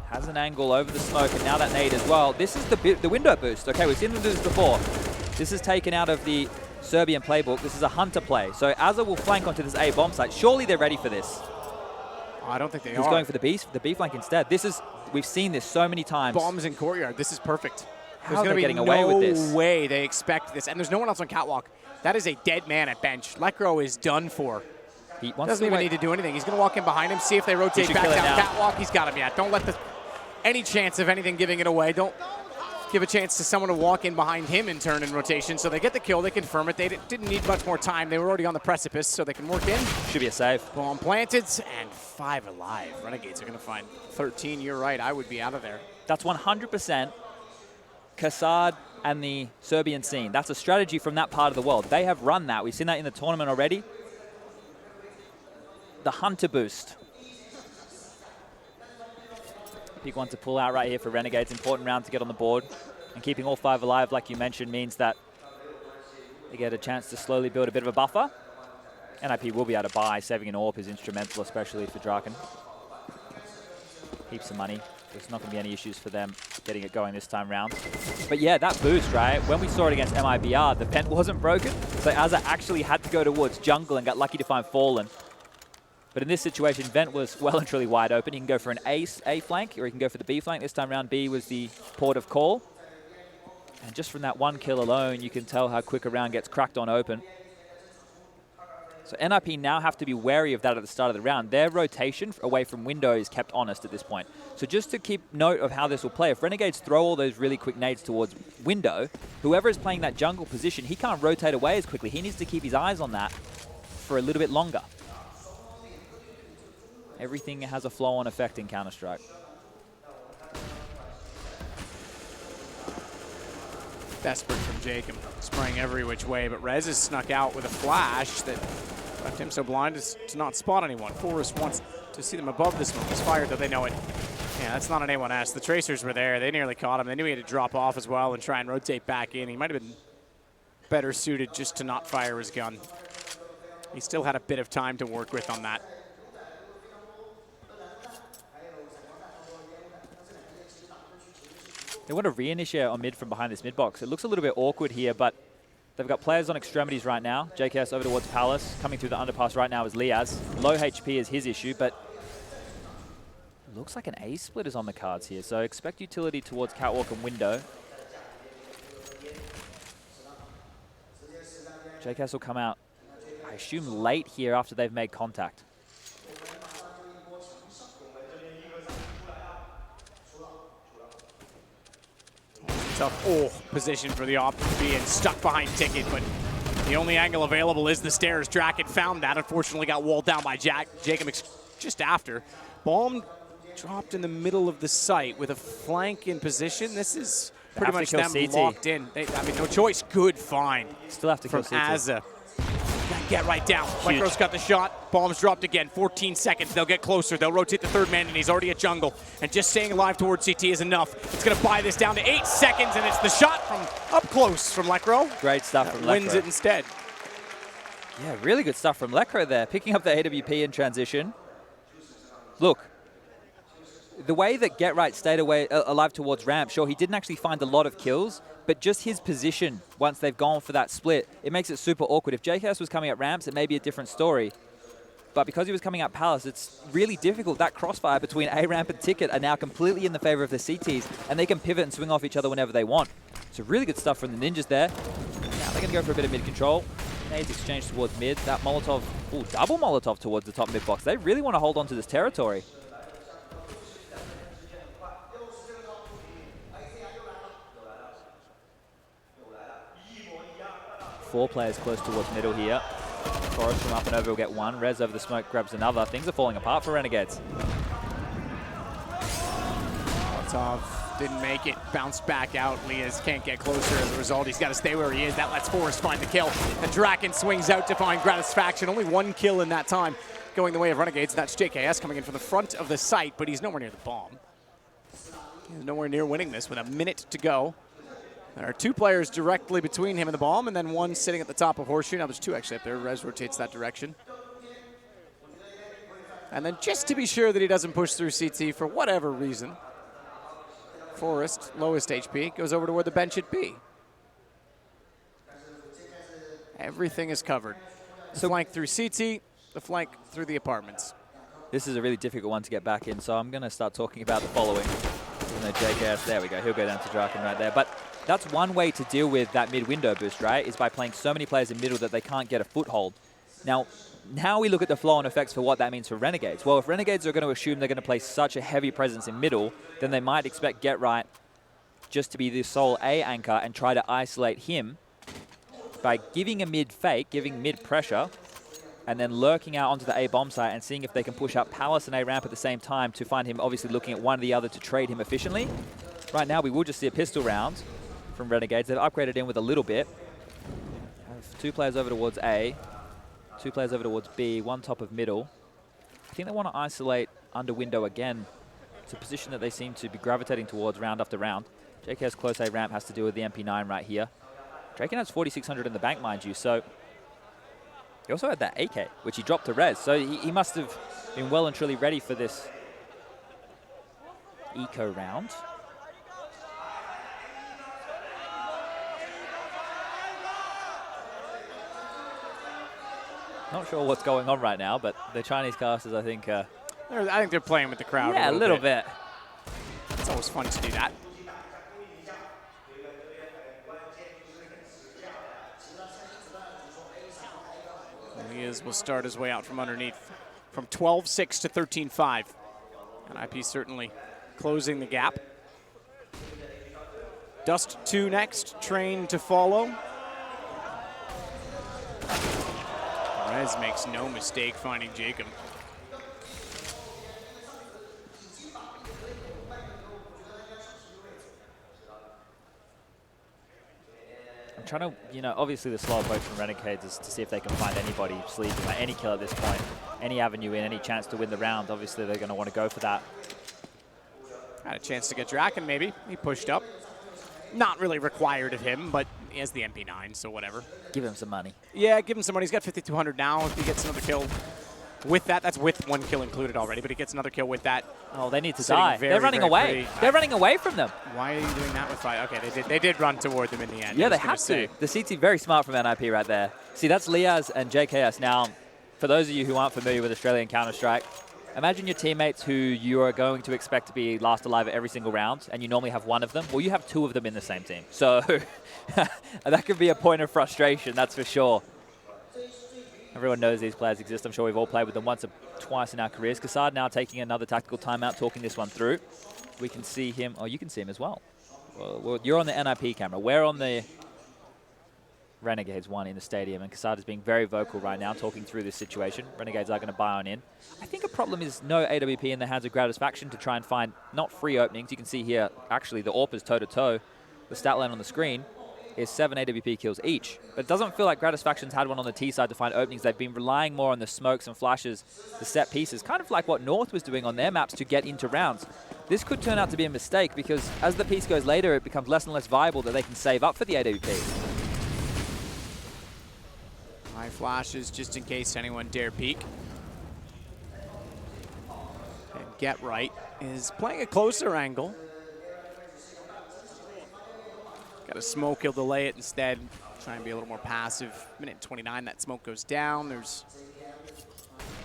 has an angle over the smoke, and now that nade as well. This is the window boost. Okay, we've seen them do this before. This is taken out of the Serbian playbook. This is a hunter play. So Azza will flank onto this A bomb site. Surely they're ready for this. I don't think they are. He's going for the B flank instead. This is, we've seen this so many times. Bombs in courtyard. This is perfect. How are they getting away with this? There's no way they expect this. And there's no one else on catwalk. That is a dead man at bench. Lekro is done for. He doesn't even need to do anything. He's going to walk in behind him, see if they rotate back down catwalk. He's got him yet. Don't let any chance of anything giving it away. Don't give a chance to someone to walk in behind him in turn in rotation. So they get the kill. They confirm it. They didn't need much more time. They were already on the precipice, so they can work in. Should be a save. Bomb planted, and 5 alive. Renegades are going to find 13. You're right. I would be out of there. That's 100% Kassad and the Serbian scene. That's a strategy from that part of the world. They have run that. We've seen that in the tournament already. The hunter boost. Big one to pull out right here for Renegades. Important round to get on the board. And keeping all 5 alive, like you mentioned, means that they get a chance to slowly build a bit of a buffer. NiP will be able to buy. Saving an AWP is instrumental, especially for Draken. Heaps of money. There's not going to be any issues for them getting it going this time round. But yeah, that boost, right? When we saw it against MIBR, the vent wasn't broken. So Azza actually had to go towards jungle and got lucky to find Fallen. But in this situation, vent was well and truly wide open. He can go for an A flank, or he can go for the B flank. This time round, B was the port of call. And just from that 1 kill alone, you can tell how quick a round gets cracked on open. So NiP now have to be wary of that at the start of the round. Their rotation away from window is kept honest at this point. So just to keep note of how this will play, if Renegades throw all those really quick nades towards window, whoever is playing that jungle position, he can't rotate away as quickly. He needs to keep his eyes on that for a little bit longer. Everything has a flow-on effect in Counter-Strike. Desperate from Jacob, spraying every which way, but Rez is snuck out with a flash that left him so blind as to not spot anyone. Forrest wants to see them above the smoke. He's fired, though they know it. Yeah, that's not an A1S. The tracers were there. They nearly caught him. They knew he had to drop off as well and try and rotate back in. He might have been better suited just to not fire his gun. He still had a bit of time to work with on that. They want to reinitiate on mid from behind this mid box. It looks a little bit awkward here, but they've got players on extremities right now. JKS over towards Palace. Coming through the underpass right now is Liaz. Low HP is his issue, but it looks like an A split is on the cards here. So expect utility towards catwalk and window. JKS will come out, I assume, late here after they've made contact. Tough position for the op being stuck behind Ticket, but the only angle available is the stairs. Draken found that, unfortunately got walled down by Jacob just after. Bomb dropped in the middle of the site with a flank in position. This is pretty much them locked in. I mean, no choice. Good find. Still have to kill from Azza. Get right down. Micro's got the shot. Bomb's dropped again. 14 seconds. They'll get closer. They'll rotate the third man, and he's already at jungle. And just staying alive towards CT is enough. It's going to buy this down to 8 seconds, and it's the shot from up close from Lekro. Great stuff from Lekro. Wins it instead. Yeah, really good stuff from Lekro there. Picking up the AWP in transition. Look, the way that Get Right stayed alive towards ramp, sure, he didn't actually find a lot of kills, but just his position once they've gone for that split, it makes it super awkward. If JKS was coming at ramps, it may be a different story. But because he was coming at Palace, it's really difficult. That crossfire between A-Ramp and Ticket are now completely in the favor of the CTs, and they can pivot and swing off each other whenever they want. So really good stuff from the Ninjas there. Now they're going to go for a bit of mid control. Nades exchange towards mid. That Molotov, double Molotov towards the top mid box. They really want to hold on to this territory. 4 players close towards middle here. Forrest from up and over will get 1. Rez over the smoke grabs another. Things are falling apart for Renegades. Molotov didn't make it. Bounced back out. Lias can't get closer as a result. He's got to stay where he is. That lets Forrest find the kill. And Draken swings out to find Gratisfaction. Only 1 kill in that time going the way of Renegades. That's JKS coming in from the front of the site, but he's nowhere near the bomb. He's nowhere near winning this with a minute to go. There are 2 players directly between him and the bomb, and then 1 sitting at the top of Horseshoe. Now there's 2 actually up there. Rez rotates that direction. And then just to be sure that he doesn't push through CT for whatever reason, Forrest, lowest HP, goes over to where the bench should be. Everything is covered. The flank through CT, the flank through the apartments. This is a really difficult one to get back in, so I'm going to start talking about the following. Even though JKS, there we go, he'll go down to Draken right there. But that's one way to deal with that mid-window boost, right, is by playing so many players in middle that they can't get a foothold. Now we look at the flow-on effects for what that means for Renegades. Well, if Renegades are going to assume they're going to play such a heavy presence in middle, then they might expect Get Right just to be the sole A anchor and try to isolate him by giving a mid fake, giving mid pressure, and then lurking out onto the A bomb site and seeing if they can push up Palace and A ramp at the same time to find him obviously looking at one or the other to trade him efficiently. Right now, we will just see a pistol round from Renegades. They've upgraded in with a little bit. 2 players over towards A, 2 players over towards B, 1 top of middle. I think they want to isolate under window again. It's a position that they seem to be gravitating towards round after round. JK's close A ramp has to deal with the MP9 right here. Draken has 4,600 in the bank, mind you, so he also had that AK, which he dropped to Rez, so he must have been well and truly ready for this eco round. Not sure what's going on right now, but the Chinese casters, I think they're playing with the crowd. Yeah, a little bit. It's always fun to do that. Lias will start his way out from underneath, from 12-6 to 13-5. And NiP certainly closing the gap. Dust 2 next, Train to follow. Rez makes no mistake finding Jacob. I'm trying to, obviously the slow approach from Renegades is to see if they can find anybody sleeping, like any kill at this point, any avenue in, any chance to win the round. Obviously they're going to want to go for that. Had a chance to get Draken maybe. He pushed up. Not really required of him, but he has the MP9, so whatever. Give him some money. Yeah, give him some money. He's got 5,200 now. If he gets another kill with that, that's with 1 kill included already, but he gets another kill with that. Oh, they need to die. They're running away. They're running away from them. Why are you doing that with 5? Okay, they did run toward them in the end. Yeah, they have to. The CT very smart from NiP right there. See, that's Lias and JKS. Now, for those of you who aren't familiar with Australian Counter-Strike, Imagine your teammates who you are going to expect to be last alive at every single round, and you normally have one of them. Well, you have two of them in the same team. So that could be a point of frustration, that's for sure. Everyone knows these players exist. I'm sure we've all played with them once or twice in our careers. Kassad now taking another tactical timeout, talking this one through. We can see him. Oh, you can see him as well. Well, you're on the NiP camera. We're on the Renegades one in the stadium, and Kassad is being very vocal right now, talking through this situation. Renegades are going to buy on in. I think a problem is no AWP in the hands of Gratisfaction to try and find not free openings. You can see here, actually, the AWP is toe-to-toe. The stat line on the screen is 7 AWP kills each. But it doesn't feel like Gratisfaction's had one on the T side to find openings. They've been relying more on the smokes and flashes, the set pieces, kind of like what North was doing on their maps to get into rounds. This could turn out to be a mistake because as the piece goes later, it becomes less and less viable that they can save up for the AWP. High flashes just in case anyone dare peek. And Get Right is playing a closer angle. Got a smoke, he'll delay it instead. Try and be a little more passive. Minute 29, that smoke goes down. There's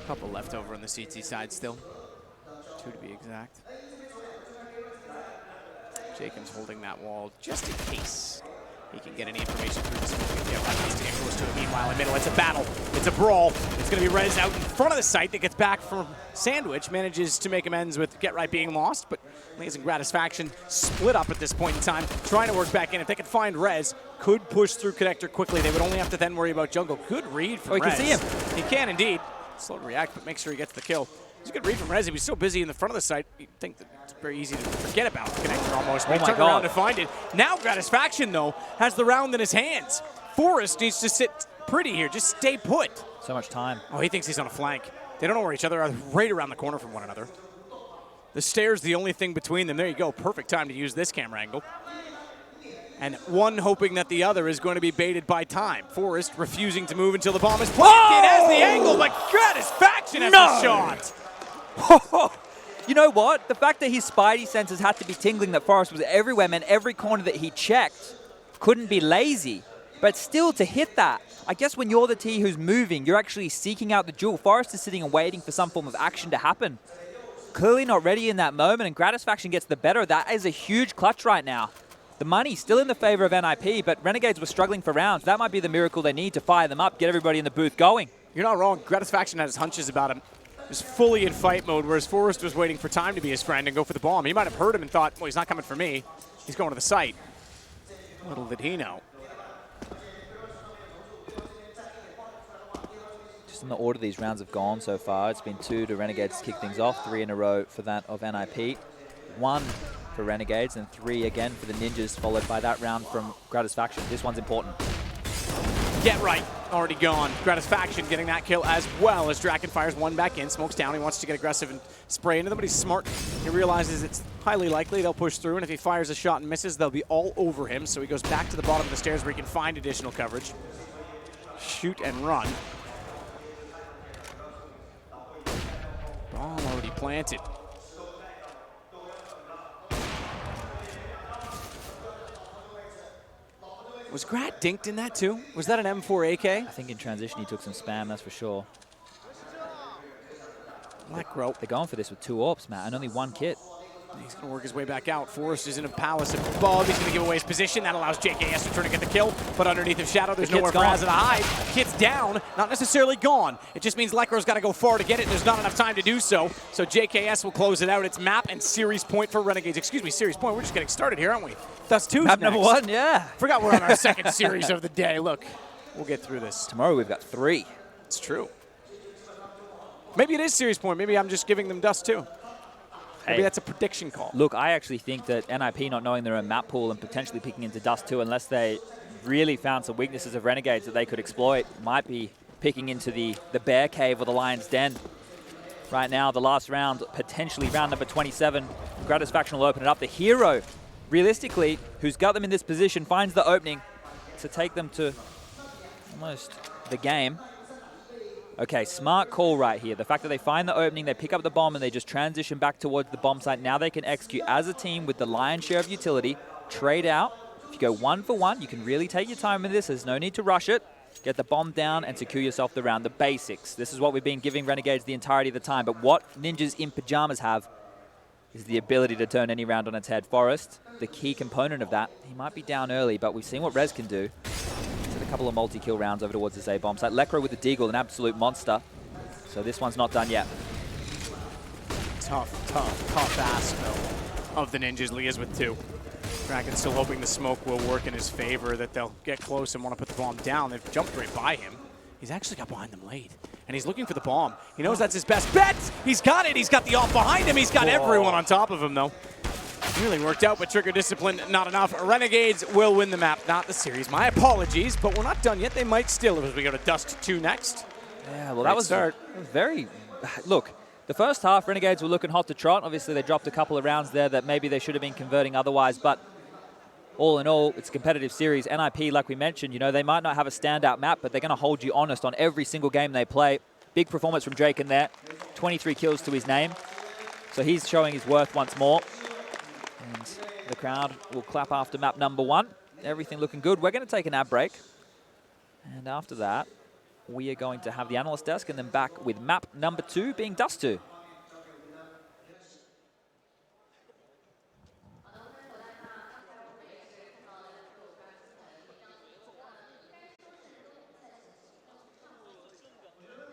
a couple left over on the CT side still. 2 to be exact. Jacob's holding that wall just in case he can get any information through the smoke. And Get Right needs to get close to it. Meanwhile, in middle, it's a battle. It's a brawl. It's going to be Rez out in front of the site that gets back from Sandwich. Manages to make amends with Get Right being lost, but Lays and Gratisfaction split up at this point in time, trying to work back in. If they could find Rez, could push through Connector quickly. They would only have to then worry about jungle. Good read from Rez. Oh, you can see him. He can indeed. Slow to react, but make sure he gets the kill. It's a good read from Rez. He was so busy in the front of the site, you'd think that it's very easy to forget about Connector almost. But he turned around to find it. Now Gratisfaction, though, has the round in his hands. Forrest needs to sit pretty here. Just stay put. So much time. Oh, he thinks he's on a flank. They don't know where each other are. Right around the corner from one another. The stairs, the only thing between them. There you go. Perfect time to use this camera angle. And one hoping that the other is going to be baited by time. Forrest refusing to move until the bomb is planted. Has the angle, but Gratisfaction has the shot. You know what? The fact that his spidey senses had to be tingling that Forrest was everywhere meant every corner that he checked couldn't be lazy. But still, to hit that, I guess when you're the T who's moving, you're actually seeking out the duel. Forrest is sitting and waiting for some form of action to happen. Clearly not ready in that moment, and Gratisfaction gets the better. That is a huge clutch right now. The money's still in the favor of NiP, but Renegades were struggling for rounds. That might be the miracle they need to fire them up, get everybody in the booth going. You're not wrong. Gratisfaction had his hunches about him. He was fully in fight mode, whereas Forrest was waiting for time to be his friend and go for the bomb. He might have heard him and thought, well, he's not coming for me. He's going to the site. Little did he know. Just in the order these rounds have gone so far, it's been 2 to Renegades to kick things off, 3 in a row for that of NiP, 1 for Renegades, and 3 again for the Ninjas, followed by that round from Gratisfaction. This one's important. Get Right, already gone. Gratisfaction getting that kill as well as Draken fires one back in, smokes down. He wants to get aggressive and spray into them, but he's smart. He realizes it's highly likely they'll push through, and if he fires a shot and misses, they'll be all over him. So he goes back to the bottom of the stairs where he can find additional coverage. Shoot and run. Bomb already planted. Was Grat dinked in that too? Was that an M4 AK? I think in transition he took some spam, that's for sure. Black rope. They're going for this with 2 AWPs, Matt, and only 1 kit. He's going to work his way back out. Forrest is in a palace above. He's going to give away his position. That allows JKS to turn to get the kill. But underneath of Shadow, there's nowhere for Azza to hide. Kit's down, not necessarily gone. It just means Lekro's got to go far to get it, and there's not enough time to do so. So JKS will close it out. It's map and series point for Renegades. Excuse me, series point. We're just getting started here, aren't we? That's 2 Map next. number 1, yeah. Forgot we're on our second series of the day. Look, we'll get through this. Tomorrow we've got 3. It's true. Maybe it is series point. Maybe I'm just giving them dust too. Maybe that's a prediction call. Look, I actually think that NiP not knowing their own map pool and potentially picking into Dust 2 unless they really found some weaknesses of Renegades that they could exploit, might be picking into the bear cave or the lion's den. Right now, the last round, potentially round number 27, Gratisfaction will open it up. The hero, realistically, who's got them in this position, finds the opening to take them to almost the game. Okay, smart call right here. The fact that they find the opening, they pick up the bomb, and they just transition back towards the bomb site. Now they can execute as a team with the lion's share of utility, trade out. If you go 1 for 1, you can really take your time with this. There's no need to rush it. get the bomb down, and secure yourself the round. The basics. This is what we've been giving Renegades the entirety of the time. But what Ninjas in Pajamas have is the ability to turn any round on its head. Forrest, the key component of that. He might be down early, but we've seen what Rez can do. He's had a couple of multi-kill rounds over towards this A-bomb site. Lekro with the Deagle, an absolute monster. So this one's not done yet. Tough ask, though, of the Ninjas. Leah's with 2. Kraken still hoping the smoke will work in his favor, that they'll get close and want to put the bomb down. They've jumped right by him. He's actually got behind them late, and he's looking for the bomb. He knows that's his best bet. He's got it. He's got the off behind him. He's got everyone on top of him, though. Really worked out, but trigger discipline, not enough. Renegades will win the map, not the series. My apologies, but we're not done yet. They might still, as we go to Dust 2 next. Yeah, well, that was very... Look, the first half, Renegades were looking hot to trot. Obviously, they dropped a couple of rounds there that maybe they should have been converting otherwise, but all in all, it's a competitive series. NiP, like we mentioned, you know, they might not have a standout map, but they're going to hold you honest on every single game they play. Big performance from Drake in there. 23 kills to his name. So he's showing his worth once more. And the crowd will clap after map number 1. Everything looking good. We're going to take an ad break. And after that, we are going to have the analyst desk and then back with map number 2 being Dust 2.